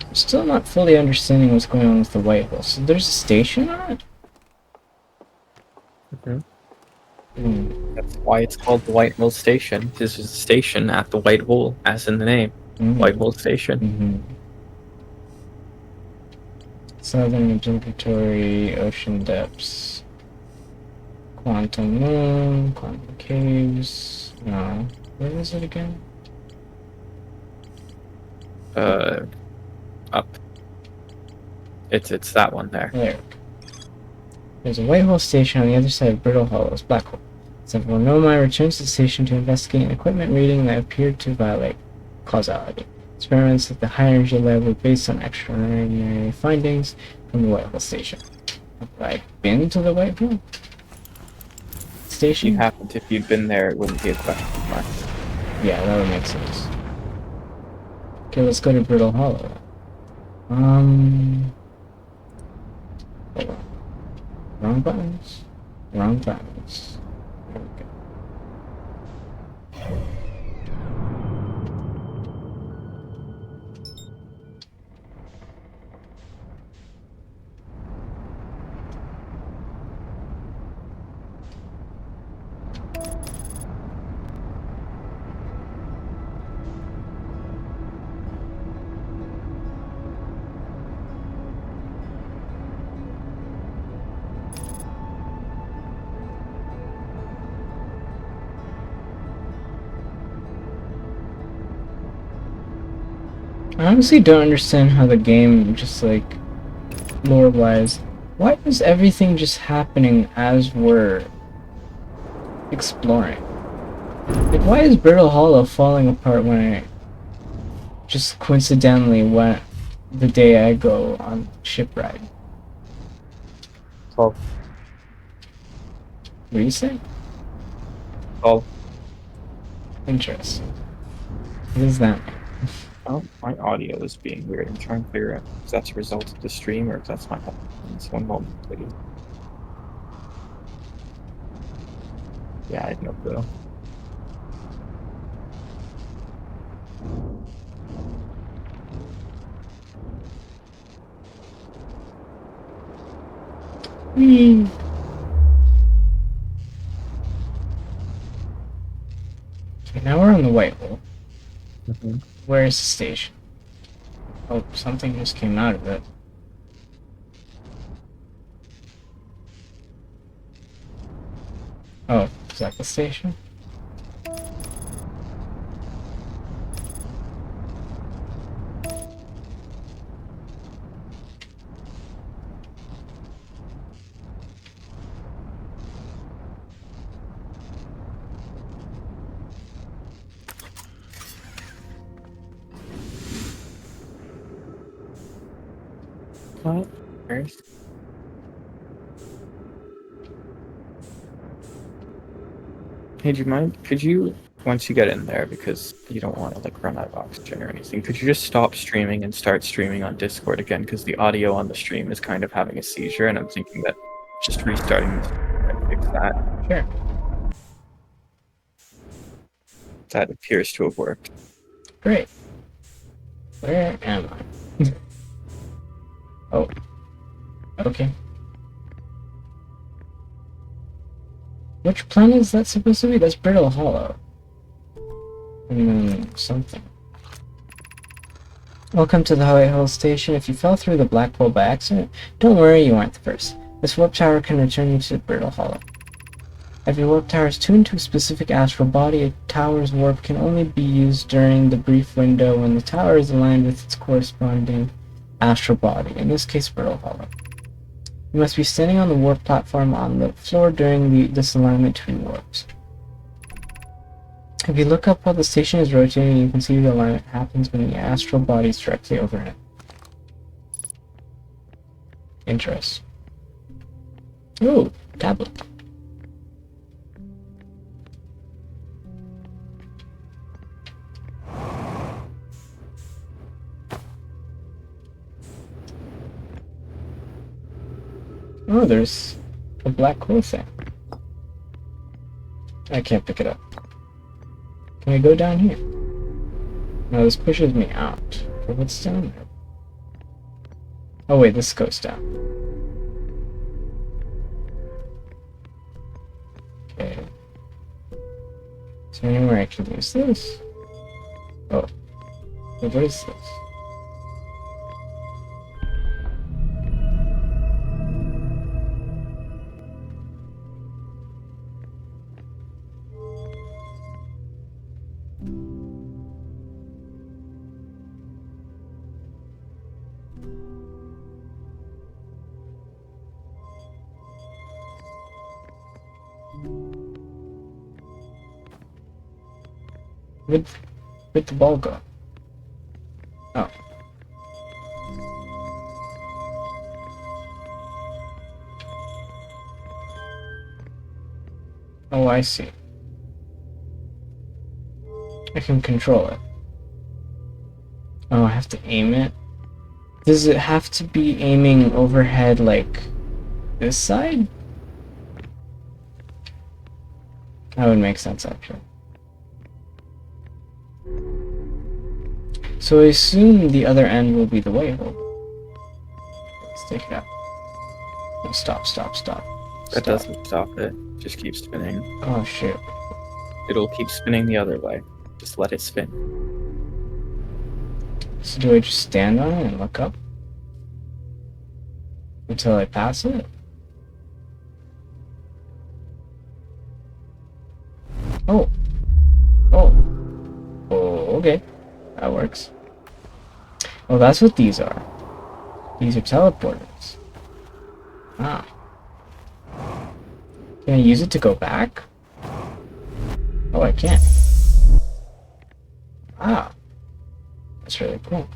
I'm still not fully understanding what's going on with the white hole. So there's a station on it? That's why it's called the White Hole Station. This is a station at the White Hole, as in the name. White Hole Station. Southern Observatory, Ocean Depths, Quantum Moon, Quantum Caves. No. Where is it again? Up. It's that one there. There. There's a White Hole station on the other side of Brittle Hollow's black hole. Several Nomai returns to the station to investigate an equipment reading that appeared to violate causality. Experiments at the high energy lab were based on extraordinary findings from the White Hole station. Have I been to the White Hole station? You haven't. If you'd been there, it wouldn't be a question mark. Yeah, that would make sense. Okay, let's go to Brittle Hollow. Hold on. Wrong buttons. Wrong buttons. There we go. I honestly don't understand how the game just like lore-wise. Why is everything just happening as we're exploring? Like, why is Brittle Hollow falling apart when I just coincidentally went the day I go on ship ride? Well, What do you say? well, Interesting. What does that mean? oh, my audio is being weird. I'm trying to figure out if that's a result of the stream or if that's my headphones. One moment, please. Yeah, I have no clue. Whee! Okay, now we're on the White Hole. Where is the station? Oh, something just came out of it. Oh, is that the station? What? Earth? Hey, do you mind? Could you, once you get in there, because you don't want to like run out of oxygen or anything, could you just stop streaming and start streaming on Discord again? Because the audio on the stream is kind of having a seizure, and I'm thinking that just restarting might fix that. Sure. That appears to have worked. Great. Where am I? Oh. Okay. Which planet is that supposed to be? That's Brittle Hollow. And then something. Welcome to the White Hole Station. If you fell through the black hole by accident, don't worry, you aren't the first. This warp tower can return you to Brittle Hollow. Every warp tower is tuned to a specific astral body. A tower's warp can only be used during the brief window when the tower is aligned with its corresponding astral body, in this case Brittle Hollow. You must be standing on the warp platform on the floor during this alignment between warps. If you look up while the station is rotating, you can see the alignment happens when the astral body is directly overhead. Interesting. Ooh, tablet. Oh, there's a black hole thing. I can't pick it up. Can I go down here? No, this pushes me out. But what's down there? Oh wait, this goes down. Okay. Is there anywhere I can use this? Oh. Wait, what is this? Where'd the ball go? Oh. Oh, I see. I can control it. Oh, I have to aim it? Does it have to be aiming overhead like this side? That would make sense, actually. So I assume the other end will be the way hole. Let's take it out. No, stop. That doesn't stop it. Just keep spinning. Oh shit. It'll keep spinning the other way. Just let it spin. So do I just stand on it and look up? Until I pass it? Oh. Oh. Oh, okay. That works. Oh, that's what these are. These are teleporters. Ah. Can I use it to go back? Oh, I can. Ah. That's really cool.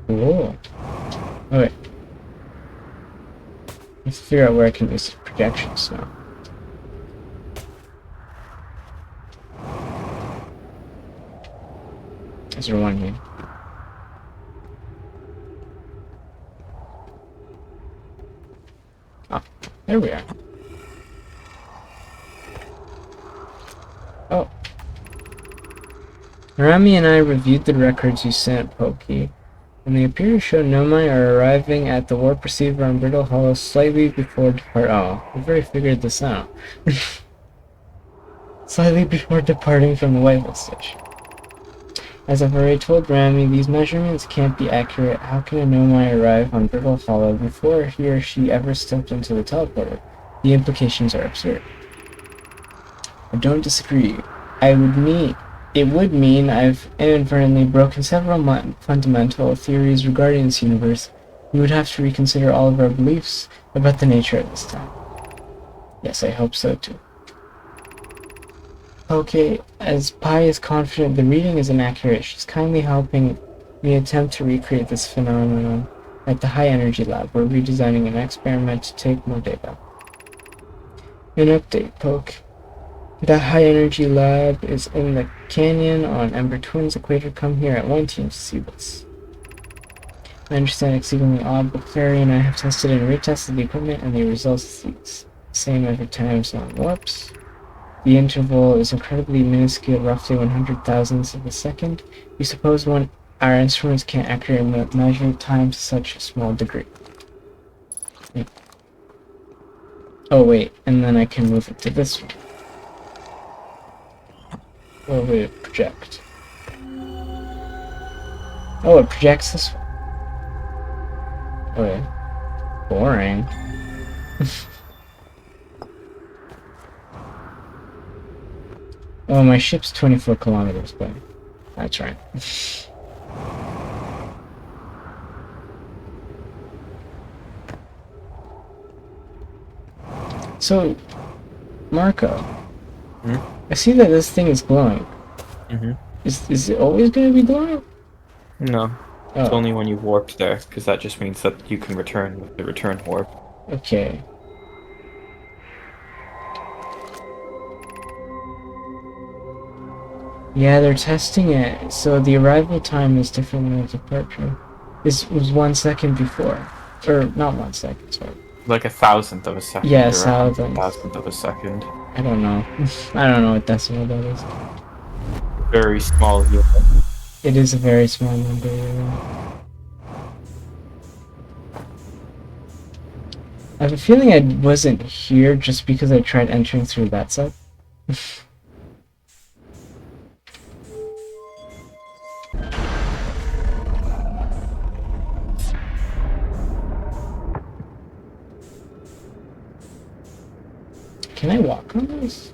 Cool. Okay. Let's figure out where I can use the projections now. Is there one here? Oh, there we are. Oh. Rami and I reviewed the records you sent, Pokey, and they appear to show Nomai are arriving at the warp receiver on Brittle Hollow slightly before depart. Oh, we've already figured this out. Slightly before departing from the Whitehall station. As I've already told Rami, these measurements can't be accurate. How can a Nomai arrive on Brittle Hollow before he or she ever stepped into the teleporter? The implications are absurd. I don't disagree. It would mean I've inadvertently broken several fundamental theories regarding this universe. We would have to reconsider all of our beliefs about the nature of this time. Yes, I hope so too. Okay, as Pi is confident the reading is inaccurate, she's kindly helping me attempt to recreate this phenomenon at the High Energy Lab. We're redesigning an experiment to take more data. An update, Poke. The High Energy Lab is in the canyon on Ember Twins Equator. Come here at 1 team to see this. I understand exceedingly odd, but Clary and I have tested and retested the equipment, and the results are the same every time, so it warps. The interval is incredibly minuscule, roughly 100 thousandths of a second. We suppose our instruments can't accurately measure time to such a small degree. Yeah. Oh wait, and then I can move it to this one. Or would it project? Oh, it projects this one. Okay. Boring. Oh, my ship's 24 kilometers, but that's right. So, Marco, I see that this thing is glowing. Is it always going to be glowing? No. Oh. It's only when you warped there, because that just means that you can return with the return warp. Okay. Yeah, they're testing it, so the arrival time is different than the departure. This was 1 second before. Or, not 1 second, sorry. Like 1,000th of a second. Yeah, or 1,000th. 1,000th of a second. I don't know. I don't know what decimal that is. Very small unit. It is a very small number, you're right. I have a feeling I wasn't here just because I tried entering through that side. Can I walk on this?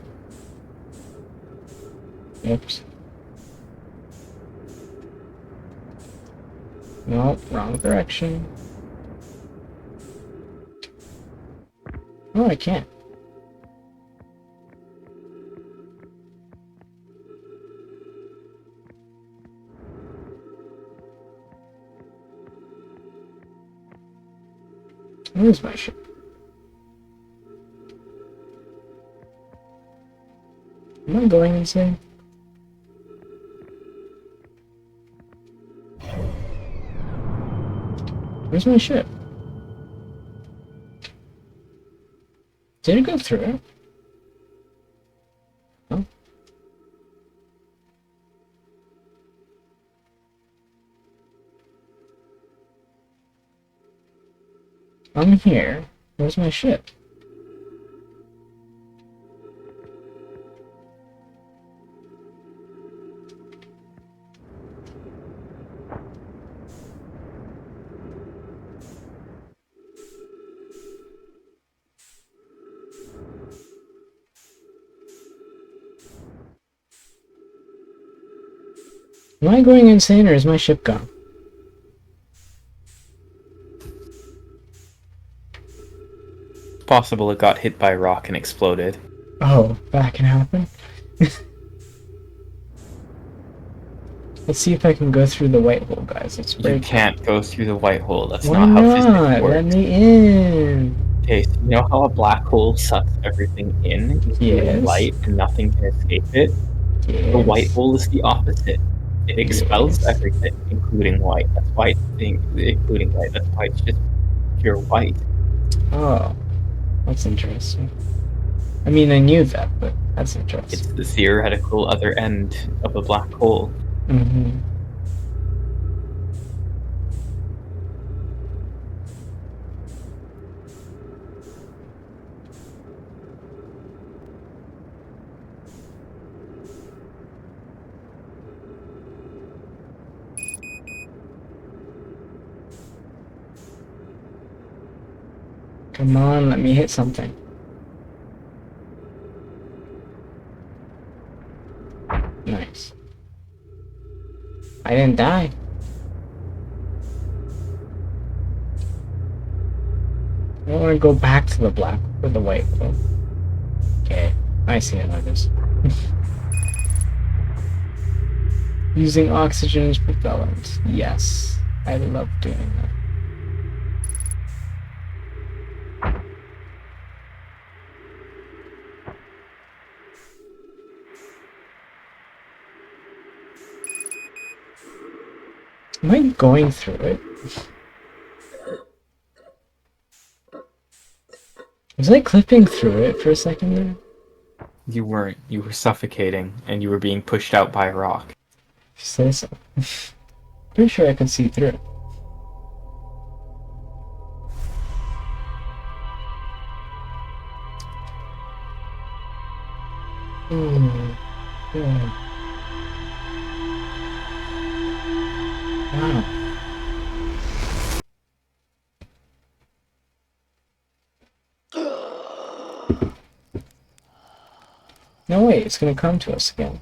Oops. No, wrong direction. Oh, I can't. Where's my ship? Am I going insane? Where's my ship? Did it go through it? Oh. I'm here. Where's my ship? Am I going insane or is my ship gone? Possible it got hit by a rock and exploded. Oh, that can happen. Let's see if I can go through the white hole, guys. Let's break. You can't go through the white hole. That's Why not how not? physics works. Let me in. Okay, so you know how a black hole sucks everything in, including Yes. light, and nothing can escape it? Yes. The white hole is the opposite. It expels Yes. everything, including light. That's why including light. That's why it's just pure white. Oh, that's interesting. I mean, I knew that, but that's interesting. It's the theoretical other end of a black hole. Mm-hmm. Come on, let me hit something. Nice. I didn't die. I don't want to go back to the black or the white hole. Okay, I see how it is. Using oxygen as propellant. Yes, I love doing that. Am I going through it? Was I clipping through it for a second there? You weren't. You were suffocating, and you were being pushed out by a rock. If you say so. Pretty sure I could see through it. Ooh, good. Wow. No, wait, it's gonna come to us again.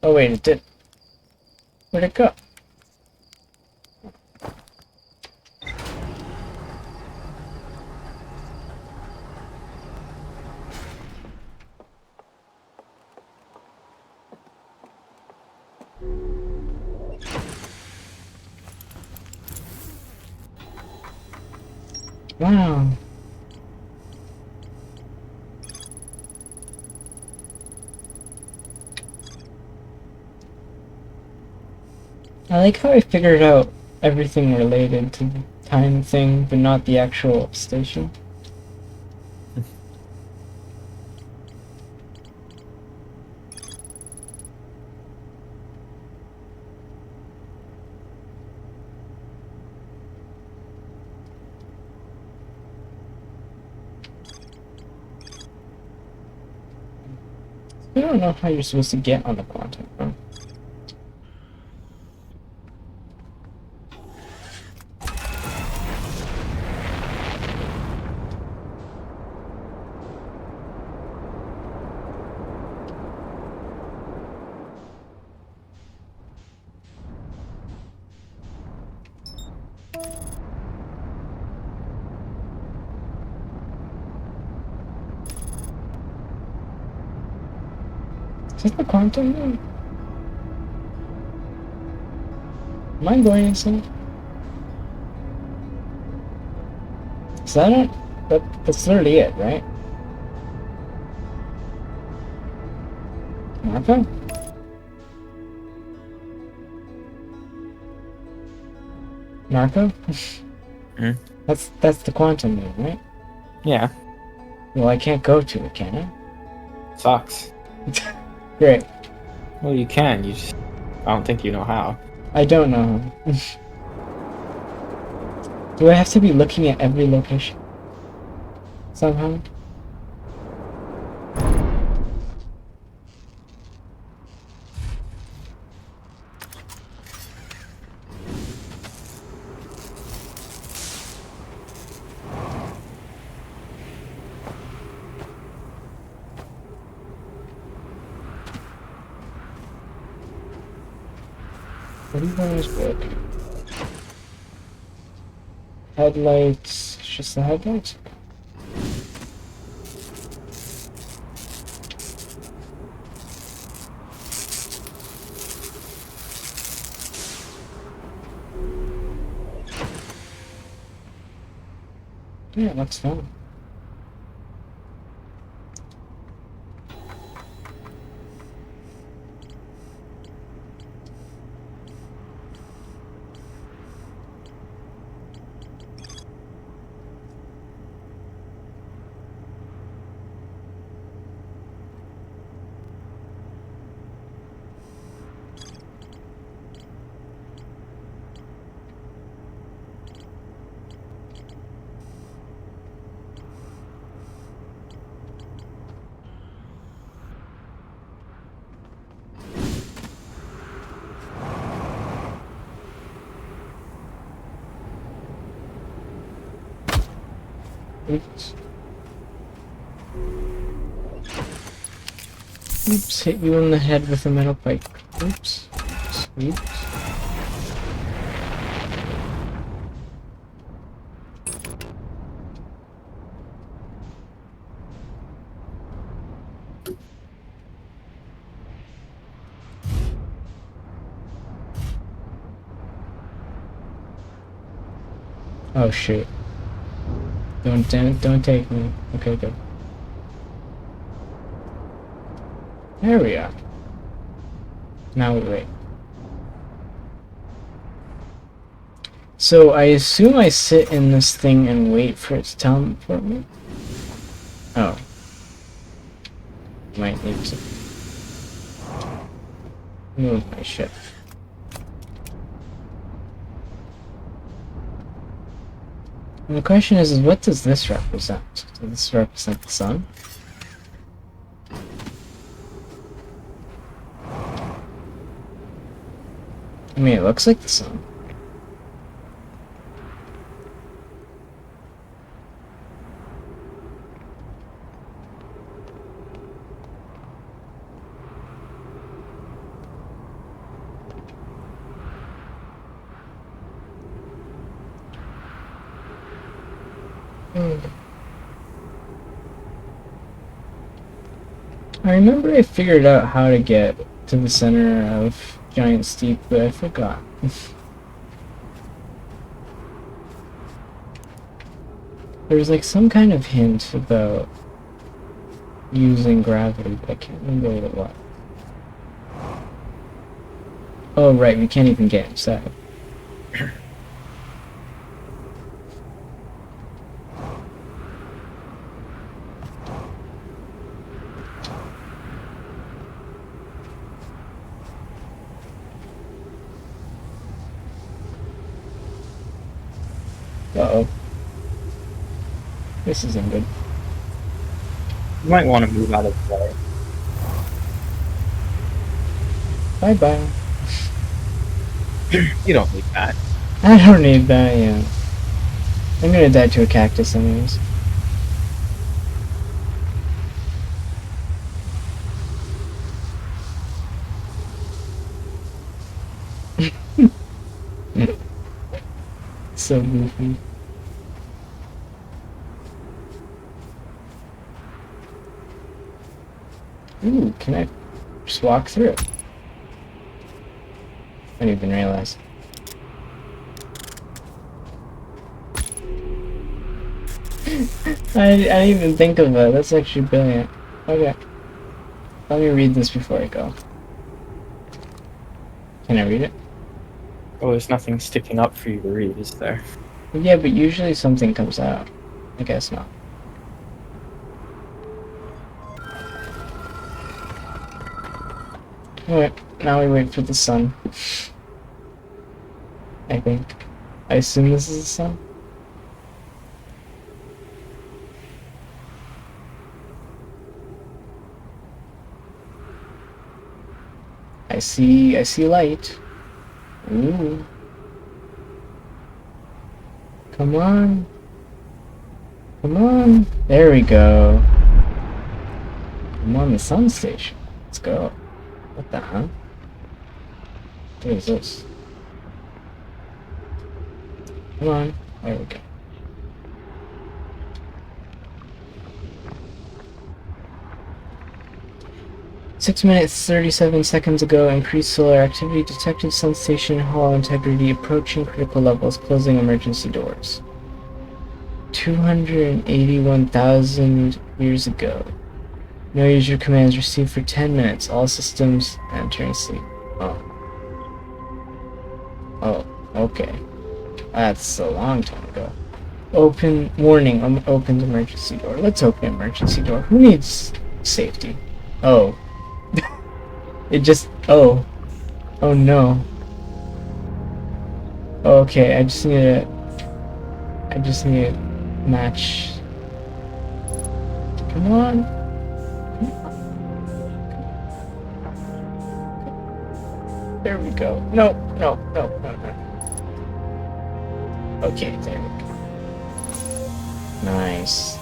Oh, wait, it did. Where'd it go? Wow. I like how I figured out everything related to the time thing, but not the actual station. I don't know how you're supposed to get on the quantum, huh? Is this the quantum room? Am I going insane? Is that it? That's literally it, right? Marco? Marco? Hmm? That's the quantum room, right? Yeah, Well, I can't go to it, can I? sucks. Great. Well, you can. You just. I don't think you know how. I don't know. Do I have to be looking at every location? Somehow? What do you want is work? Headlights. It's just the headlights? Yeah, that's fine. Oops. Oops, hit you in the head with a metal pipe. Oops. Oops. Oh shit. Don't take me. Okay, good. There we are. Now we wait. So I assume I sit in this thing and wait for it to teleport me? Oh. Might need to move my ship. And the question is what does this represent? Does this represent the sun? I mean, it looks like the sun. I remember I figured out how to get to the center of Giant Steep, but I forgot. There's like some kind of hint about using gravity, but I can't remember what it was. Oh right, we can't even get inside. Uh-oh. This isn't good. You might want to move out of the way. Bye-bye. You don't need that. I don't need that, yeah. I'm gonna die to a cactus anyways. so goofy. Ooh, can I just walk through it? I didn't even realize. I didn't even think of that. That's actually brilliant. Okay. Let me read this before I go. Can I read it? Oh, there's nothing sticking up for you to read, is there? Yeah, but usually something comes out. I guess not. Alright, now we wait for the sun. I think. I assume this is the sun? I see light. Ooh. Come on. Come on. There we go. I'm on the sun station. Let's go. What the hell? What is this? Come on. There we go. 6 minutes 37 seconds ago, increased solar activity detected, sun station hall integrity approaching critical levels, closing emergency doors. 281,000 years ago. No user commands received for 10 minutes. All systems entering sleep. Oh. Oh, okay. That's a long time ago. Open warning. Opened emergency door. Let's open emergency door. Who needs safety? Oh. It just... Oh. Oh no. Okay, I just need to match. Come on. There we go. No. Okay, there we go. Nice.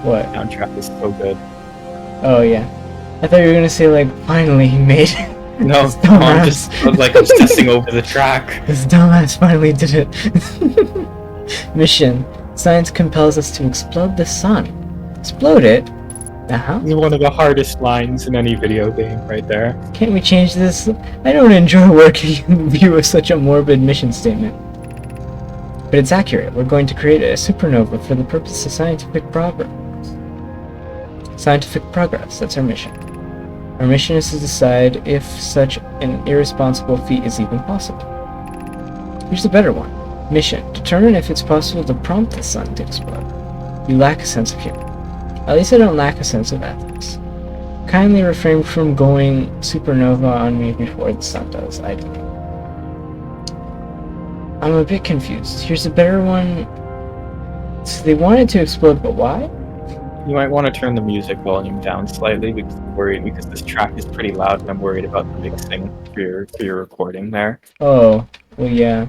What? Soundtrack is so good. Oh yeah. I thought you were gonna say like, finally he made it. No, This I'm dumbass. just like I'm testing over the track. This dumbass finally did it. Mission. Science compels us to explode the sun. Explode it? Uh-huh. One of the hardest lines in any video game, right there. Can't we change this? I don't enjoy working in view of such a morbid mission statement. But it's accurate. We're going to create a supernova for the purpose of scientific progress. Scientific progress, that's our mission. Our mission is to decide if such an irresponsible feat is even possible. Here's a better one. Mission. Determine if it's possible to prompt the sun to explode. You lack a sense of humor. At least I don't lack a sense of ethics. Kindly refrain from going supernova on me before the sun does, I think. I'm a bit confused. Here's a better one. So they wanted to explode, but why? You might want to turn the music volume down slightly because I'm worried because this track is pretty loud and I'm worried about the mixing for your recording there. Oh, well yeah.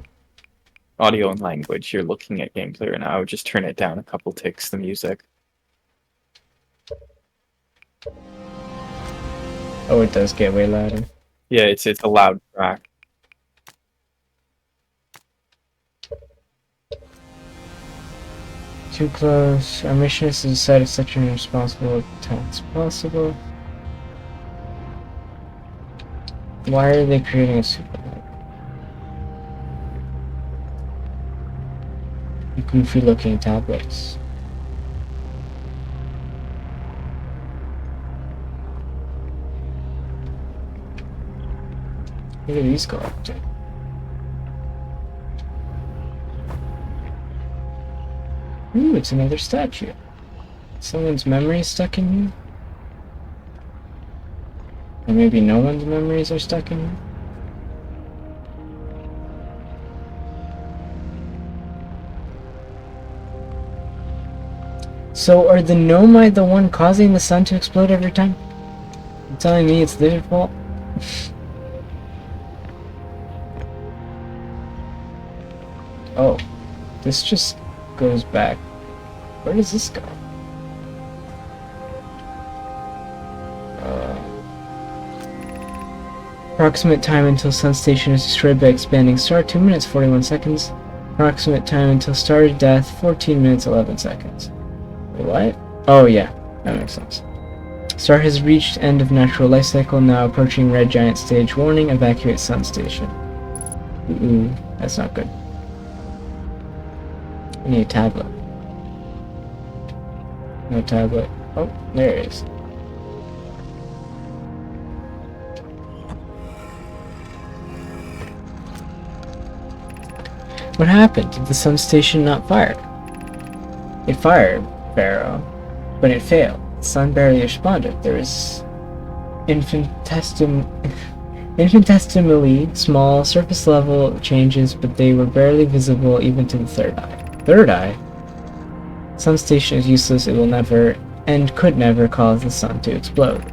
Audio and language, you're looking at gameplay right now. I would just turn it down a couple ticks, the music. Oh, it does get way louder. Yeah, it's a loud track. Too close. Our mission is to decide if such an irresponsible attack is possible. Why are they creating a supernova? Goofy looking tablets. What do these go up to? Ooh, it's another statue. Someone's memory is stuck in here? Or maybe no one's memories are stuck in here? So are the Nomai the one causing the sun to explode every time? You're telling me it's their fault? Oh, this just goes back. Where does this go? Approximate time until sun station is destroyed by expanding star, 2 minutes 41 seconds. Approximate time until star death, 14 minutes 11 seconds. Wait, what? Oh yeah, that makes sense. Star has reached end of natural life cycle, now approaching red giant stage. Warning, evacuate sun station. Ooh, that's not good. I need a tablet. No tablet. Oh, there it is. What happened? Did the sun station not fire? It fired, Barrow, but it failed. The sun barely responded. There was infinitesimally small surface level changes, but they were barely visible even to the third eye. Third eye? Sun station is useless. It will never, and could never, cause the sun to explode.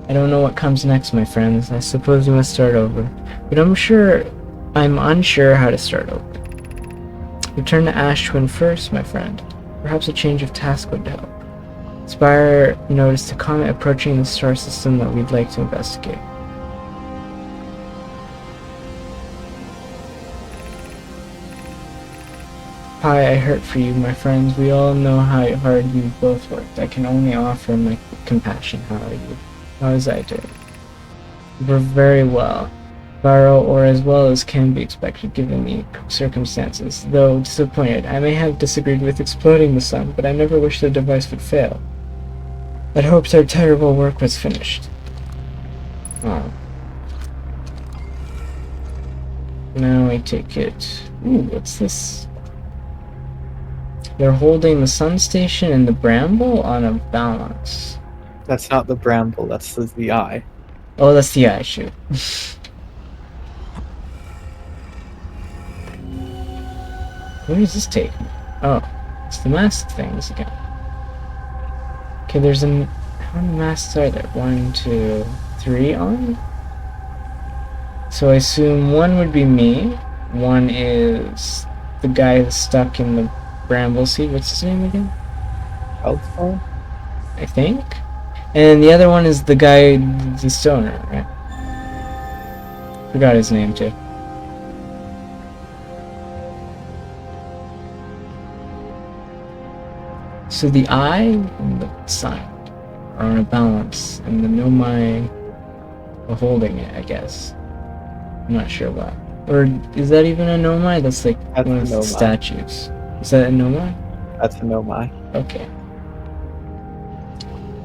I don't know what comes next, my friends. I suppose we must start over. But I'm unsure how to start over. Return to Ash Twin first, my friend. Perhaps a change of task would help. Spire noticed a comet approaching the star system that we'd like to investigate. Hi, I hurt for you, my friends. We all know how hard you both worked. I can only offer my compassion. How are you? How is I doing? We're very well. Barrow, or as well as can be expected given the circumstances. Though disappointed, I may have disagreed with exploding the sun, but I never wished the device would fail. I'd hoped our terrible work was finished. Oh. Now I take it. Ooh, what's this? They're holding the sun station and the bramble on a balance. That's not the bramble, that's the eye. Oh, that's the eye, shoot. Where does this take me? Oh, it's the mask things again. Okay, there's how many masks are there? 1, 2, 3 on? So I assume one would be me. One is the guy that's stuck in the bramble seed. What's his name again? Healthful? I think. And the other one is the guy, the stoner, right? Forgot his name too. So the eye and the sun are on a balance, and the Nomai are holding it, I guess. I'm not sure why. Or is that even a Nomai? That's like That's one of a the Nomai. statues. Is that a Nomai? That's a Nomai. Okay.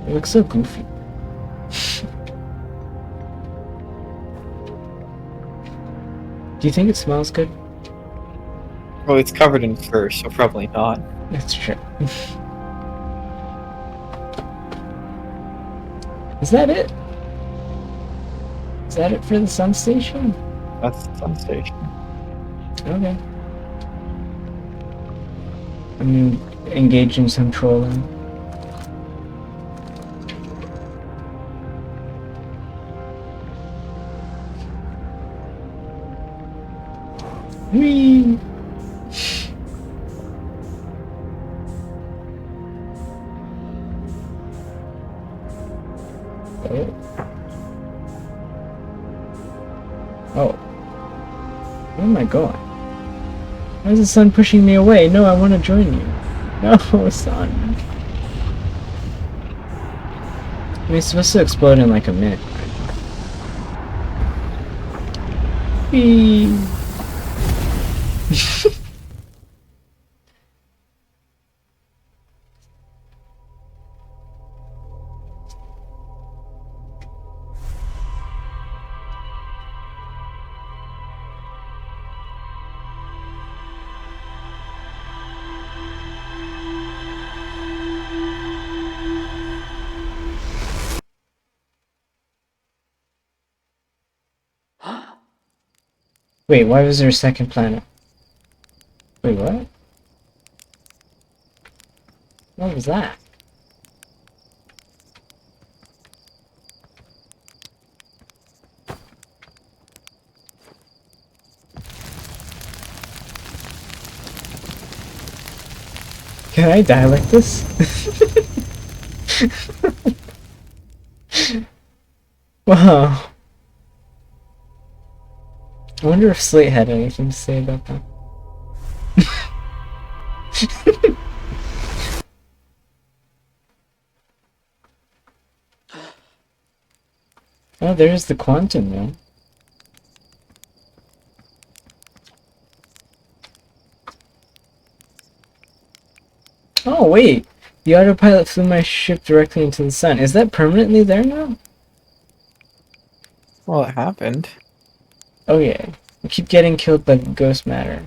It looks so goofy. Do you think it smells good? Well, it's covered in fur, so probably not. That's true. Is that it? Is that it for the sun station? That's the sun station. Okay. I'm engaged in some trolling. Whee! Oh. Where am I going? Why is the sun pushing me away? No, I want to join you. No, sun. I mean, it's supposed to explode in like a minute. Whee! Wait, why was there a second planet? Wait, what? What was that? Can I die like this? Wow. I wonder if Slate had anything to say about that. Oh, there's the quantum, man. Oh, wait! The autopilot flew my ship directly into the sun. Is that permanently there now? Well, it happened. Okay. I keep getting killed by ghost matter.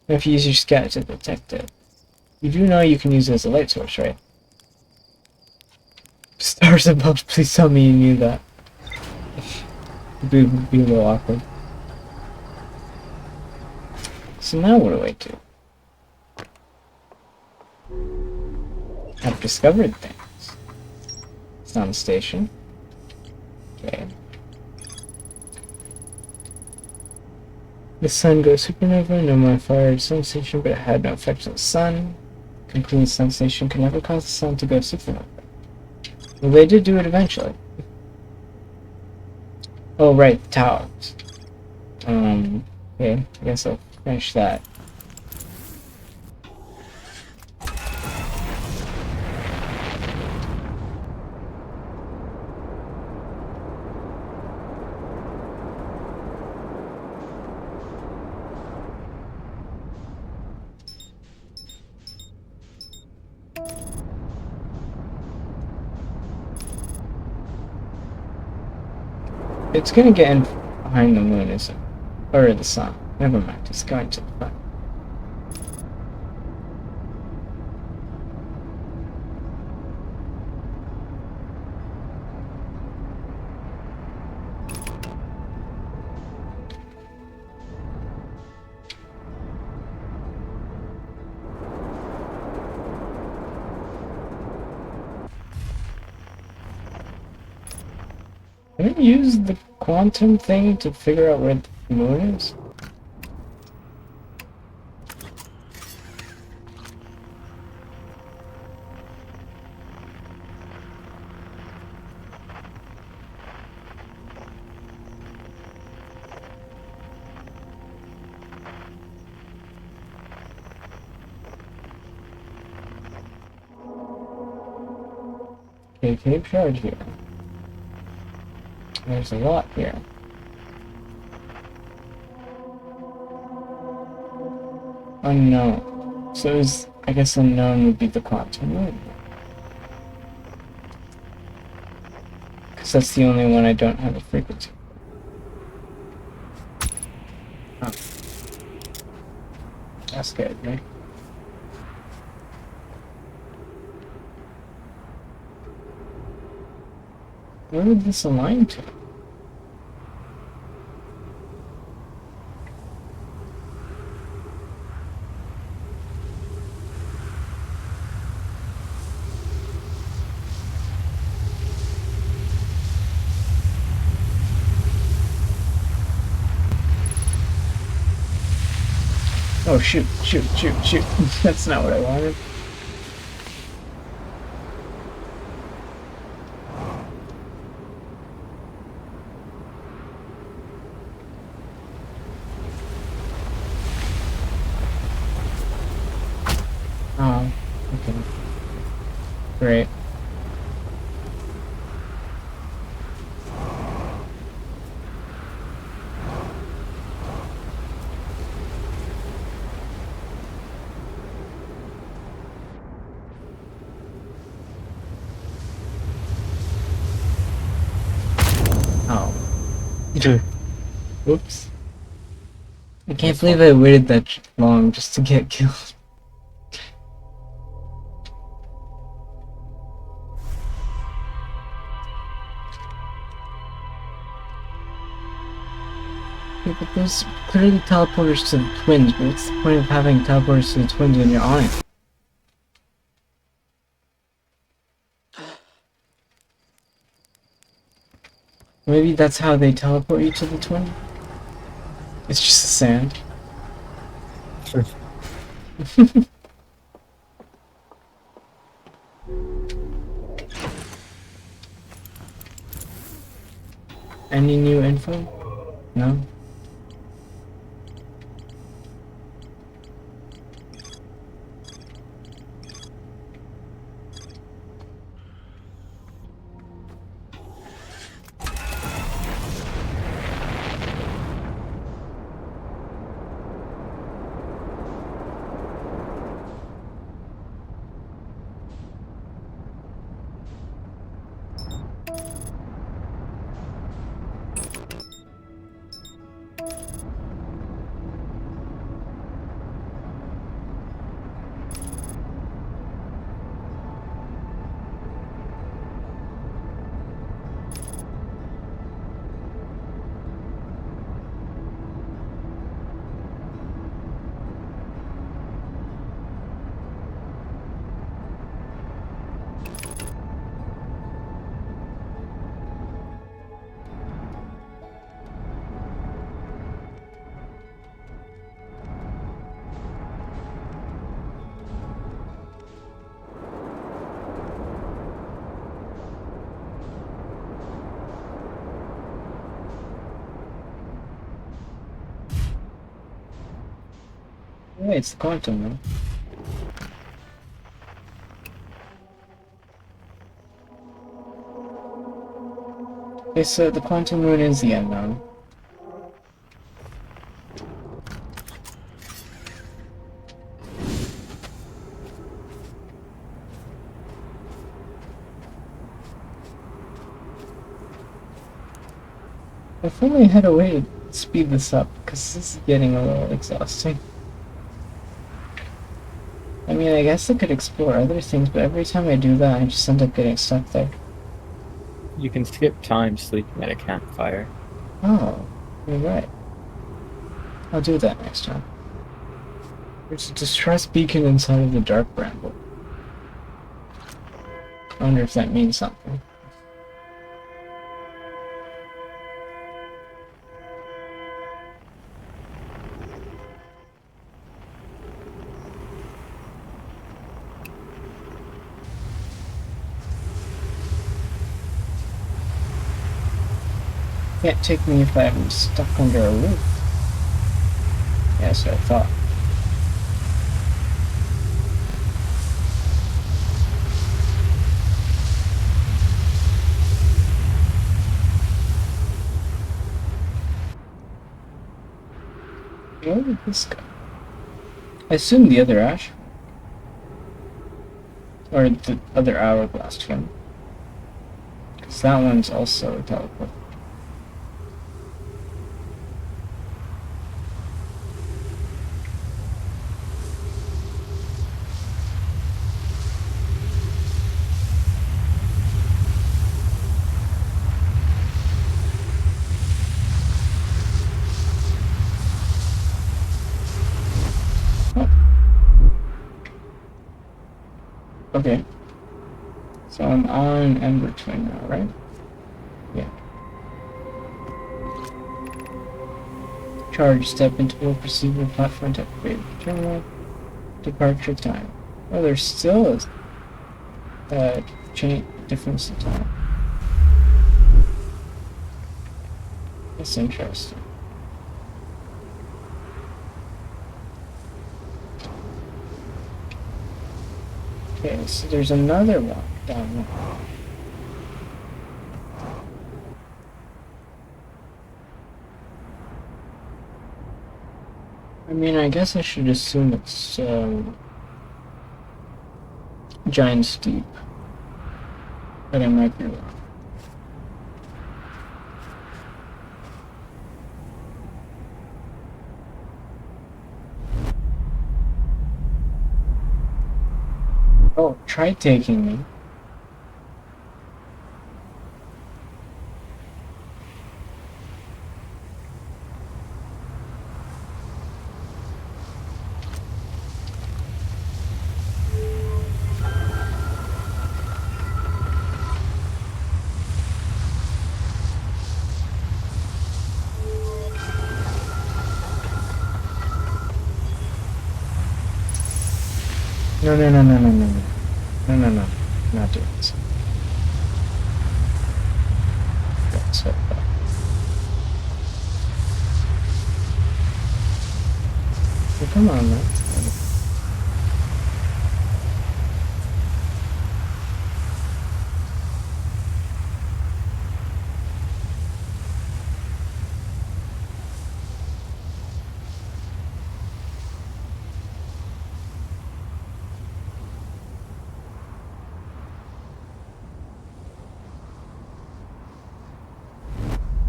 If you use your scout to detect it. You do know you can use it as a light source, right? Stars above, please tell me you knew that. It'd be a little awkward. So now what do I do? I've discovered things. Sound station. Okay. The sun goes supernova, no more fired sun station, but it had no effect on the sun. Concluding the sun station could never cause the sun to go supernova. Well, they did do it eventually. Oh, right, the towers. Okay, I guess I'll finish that. It's gonna get in behind the moon, isn't it? Or the sun. Never mind, it's going to the front. Can I use the quantum thing to figure out where the moon is? Okay, cave charge here. There's a lot here. Unknown. So I guess unknown would be the quantum moon. Because that's the only one I don't have a frequency. Oh. That's good, right? Where would this align to? Oh, shoot. That's not what I wanted. Oh, okay. Great. Oh. Whoops. I can't believe I waited that long just to get killed. Yeah, but those clearly teleporters to the twins, but what's the point of having teleporters to the twins when you're on it? Maybe that's how they teleport you to the twin? It's just the sand. Sure. Any new info? No? Wait, it's the quantum moon. Okay, so the quantum moon is the unknown. If only I had a way to speed this up, because this is getting a little exhausting. I mean, I guess I could explore other things, but every time I do that, I just end up getting stuck there. You can skip time sleeping at a campfire. Oh, you're right. I'll do that next time. There's a distress beacon inside of the dark bramble. I wonder if that means something. Can't take me if I'm stuck under a roof. Yeah, that's what I thought. Where did this go? I assume the other ash. Or the other hourglass twin. Because that one's also a teleport. Okay. So I'm on Ember Twin now, right? Yeah. Charge, step into a perceiver platform to upgrade terminal. Departure time. Oh, there's still a change difference in time. That's interesting. Okay, so there's another one down there. I mean, I guess I should assume it's Giant's Deep, but I might be wrong. Oh, try taking me. No, no, no, no, no, no, no. No, no, no. Not doing this. That's what I thought. Well, come on, man.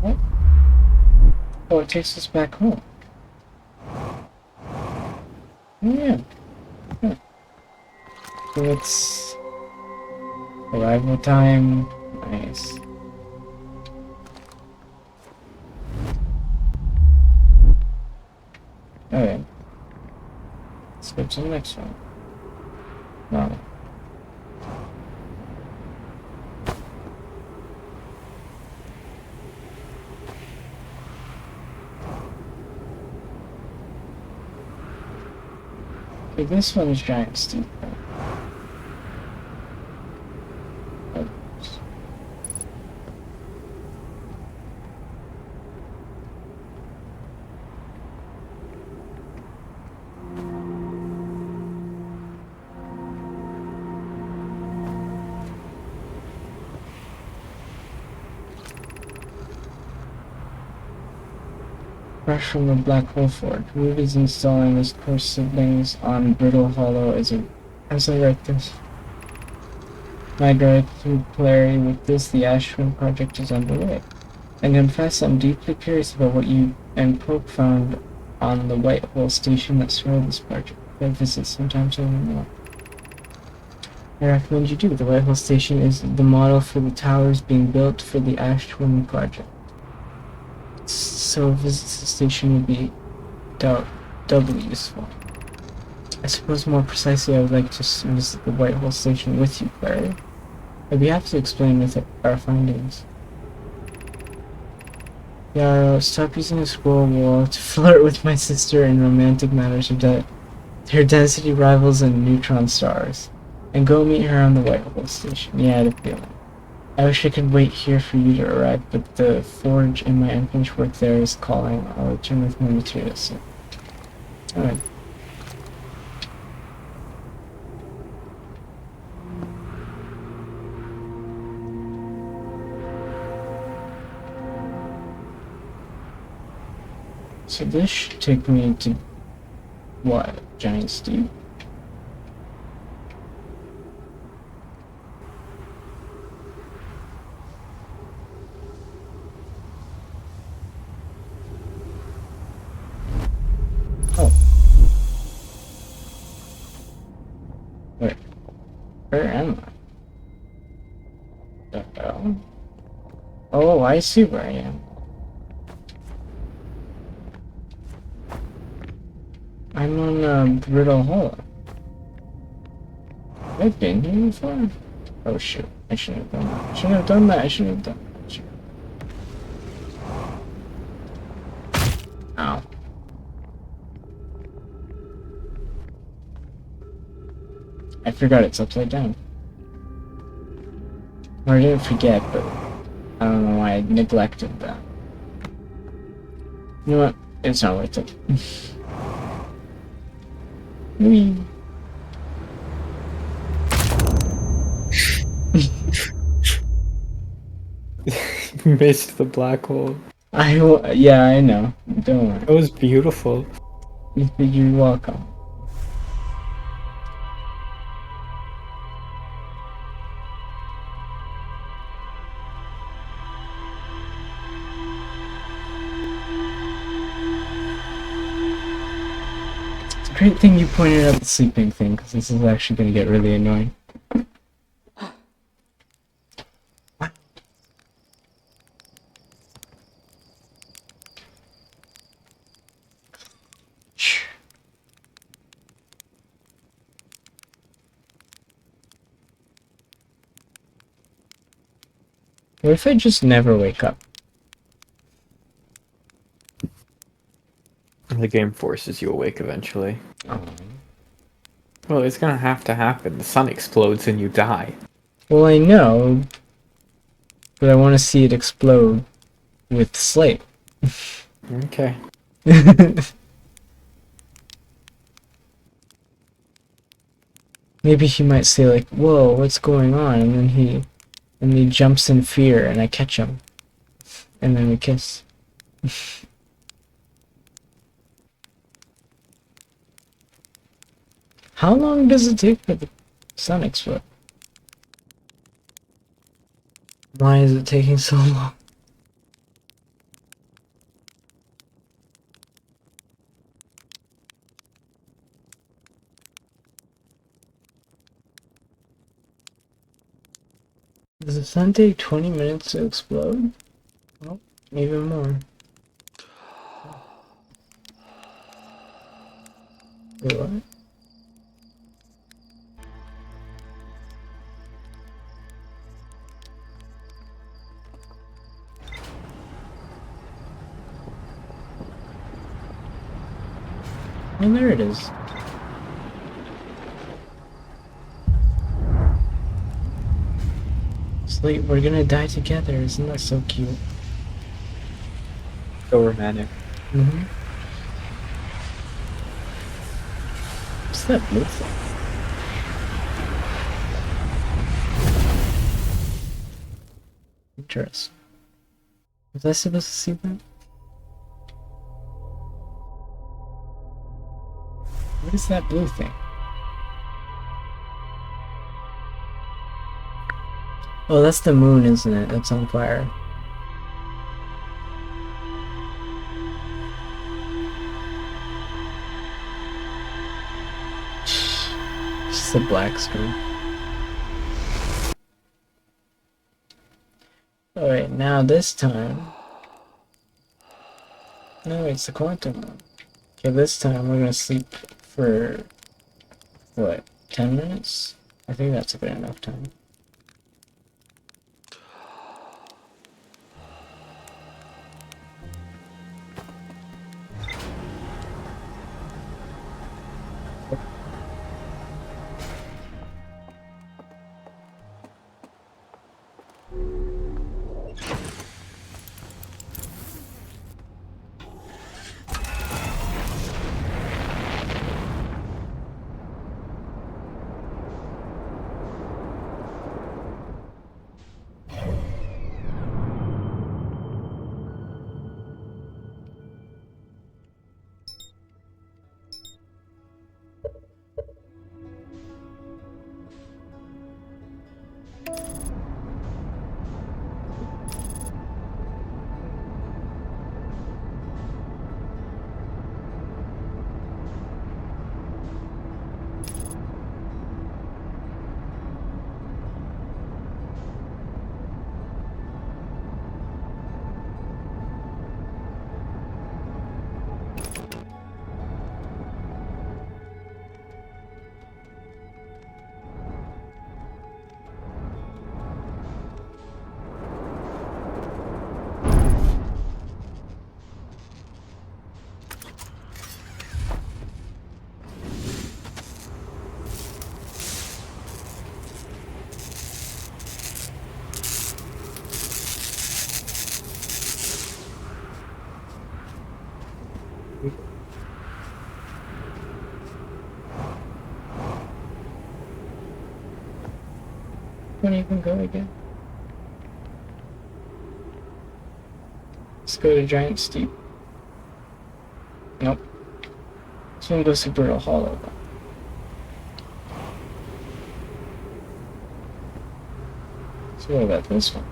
What? Oh, it takes us back home. Yeah. Yeah. So it's arrival time. Nice. Okay. Let's go to the next one. No. Okay, this one is Giant Steep. fresh from the Black Hole Forge. Root is installing his core siblings on Brittle Hollow as I write this. My drive through Clary with this, the Ashwin project is underway. And confess, I'm deeply curious about what you and Pope found on the White Hole station that started this project. I'll visit sometime to learn more. I recommend you do. The White Hole station is the model for the towers being built for the Ashwin project. So visits the station would be doubly useful. I suppose more precisely I would like to visit the White Hole station with you, Clary. I'd be happy to explain with our findings. Yarrow, stop using the scroll wall to flirt with my sister in romantic matters of her density rivals and neutron stars. And go meet her on the White Hole station. Yeah, I had a feeling. I wish I could wait here for you to arrive, but the forge and my unfinished work there is calling. I'll return with my materials soon. Alright. So this should take me to what? Giant Steve? Oh. Wait. Where am I? The hell? Oh, I see where I am. I'm on Brittle Hollow. I've been here before. Oh shoot, I shouldn't have done that. I shouldn't have done that. I shouldn't have done that. Ow. I forgot it's upside down. Or I didn't forget, but I don't know why I neglected that. You know what? It's not worth it. Whee! Missed the black hole. Yeah, I know. Don't worry. It was beautiful. You're welcome. It's a great thing you pointed out the sleeping thing, because this is actually going to get really annoying. What if I just never wake up? The game forces you awake eventually. Oh. Well, it's gonna have to happen. The sun explodes and you die. Well, I know, but I want to see it explode with Slate. Okay. Maybe he might say like, "Whoa, what's going on?" And then he jumps in fear, and I catch him, and then we kiss. How long does it take for the sun explode? Why is it taking so long? Does the sun take 20 minutes to explode? Oh, even more. Wait, what? Oh, there it is. Slate, we're gonna die together. Isn't that so cute? So romantic. Mm-hmm. What's that blue thing? Interesting. Was I supposed to see that? What is that blue thing? Oh, that's the moon, isn't it? That's on fire. Just a black screen. Alright, now this time... No, it's the quantum one. Okay, this time we're gonna sleep for... what? 10 minutes? I think that's a good enough time. Don't even go again. Let's go to Giant Steep. Nope. This one goes to Brittle Hollow. So what about this one?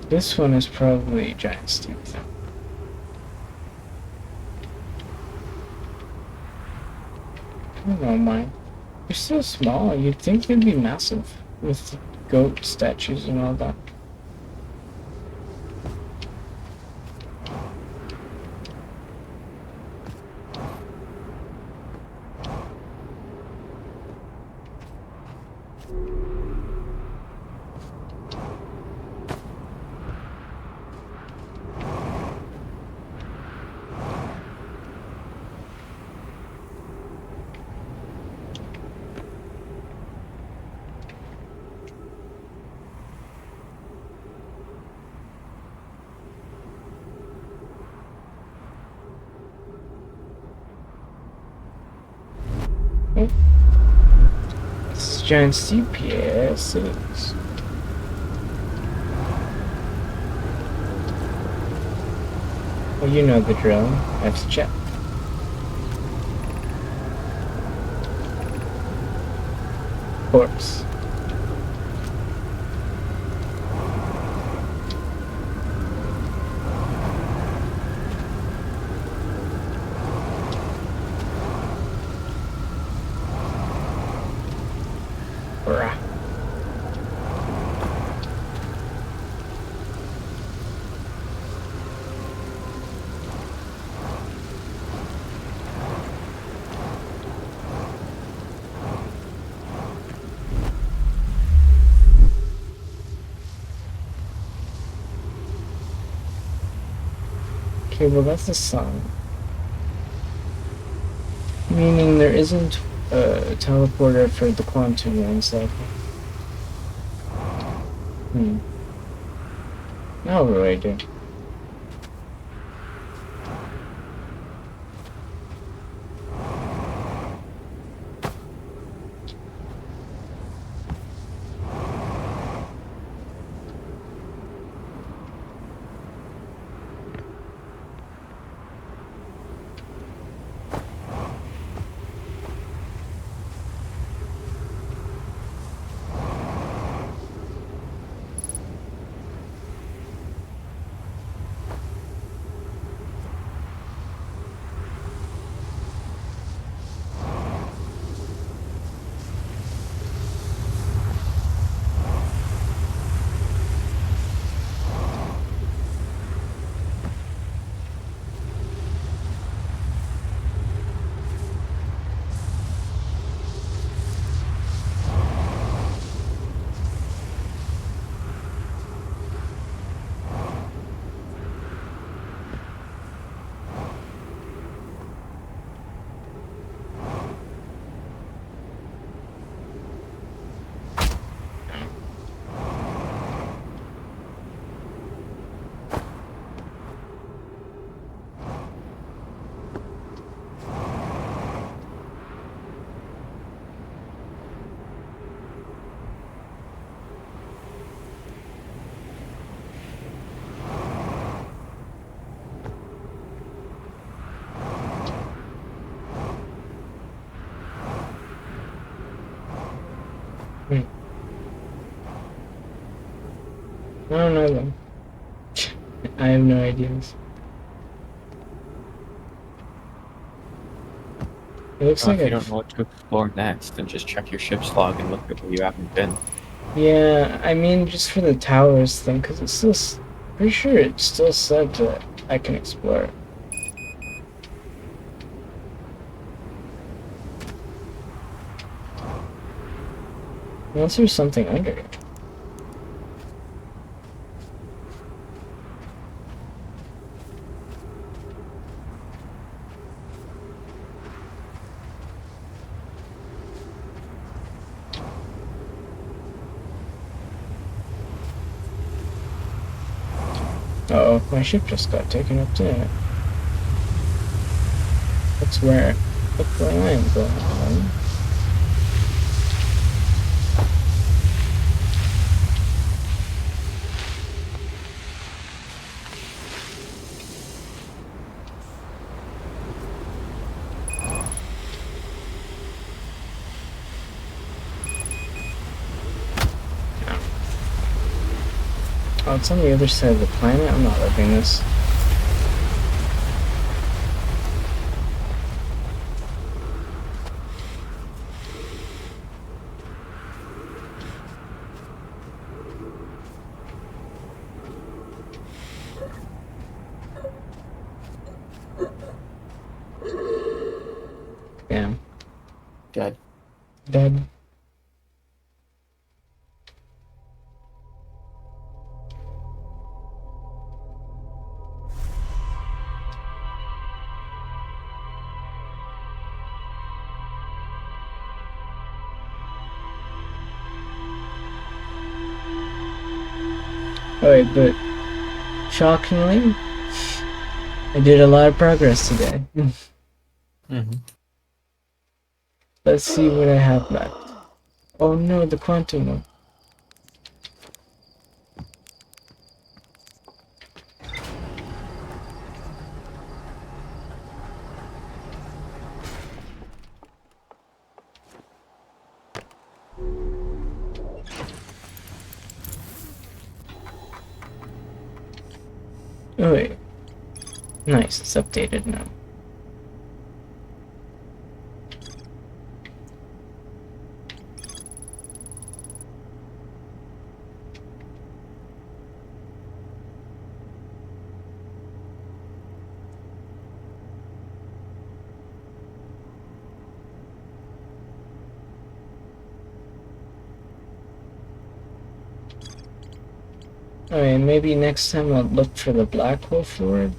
This one is probably Giant Steep. I don't know, mine. They're so small. You'd think they'd be massive with goat statues and all that. This is Giant Steep, yes it is. Well, you know the drill. Let's check. Corpse. Bruh. Okay, well that's the sun. Meaning there isn't a teleporter for the quantum ones, like. Now what do I do? I don't know them. I have no ideas. It looks like If you don't know what to explore next, then just check your ship's log and look at where you haven't been. Yeah, I mean, just for the towers thing, because it's still. Pretty sure it still said that I can explore it. Unless there's something under it. Uh-oh, my ship just got taken up there. That's where I am going on. Oh, it's on the other side of the planet? I'm not living this. Damn. Dead. Dead. Oh wait, but shockingly, I did a lot of progress today. Mm-hmm. Let's see what I have left. Oh no, the quantum one. Oh wait. Nice, it's updated now. Alright, maybe next time I'll look for the Blackwell Forge.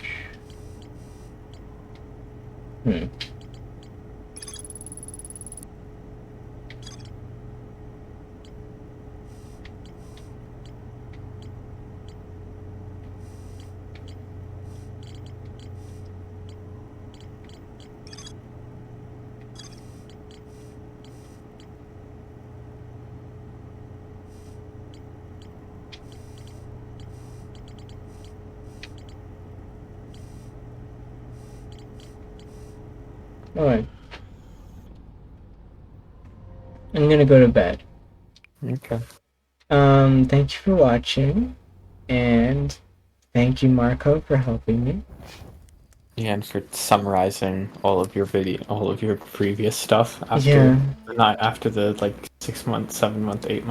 Alright. I'm gonna go to bed. Okay. Thank you for watching, and thank you, Marco, for helping me. Yeah, and for summarizing all of your previous stuff after Yeah. not after the like 6 month, 7 month, 8 month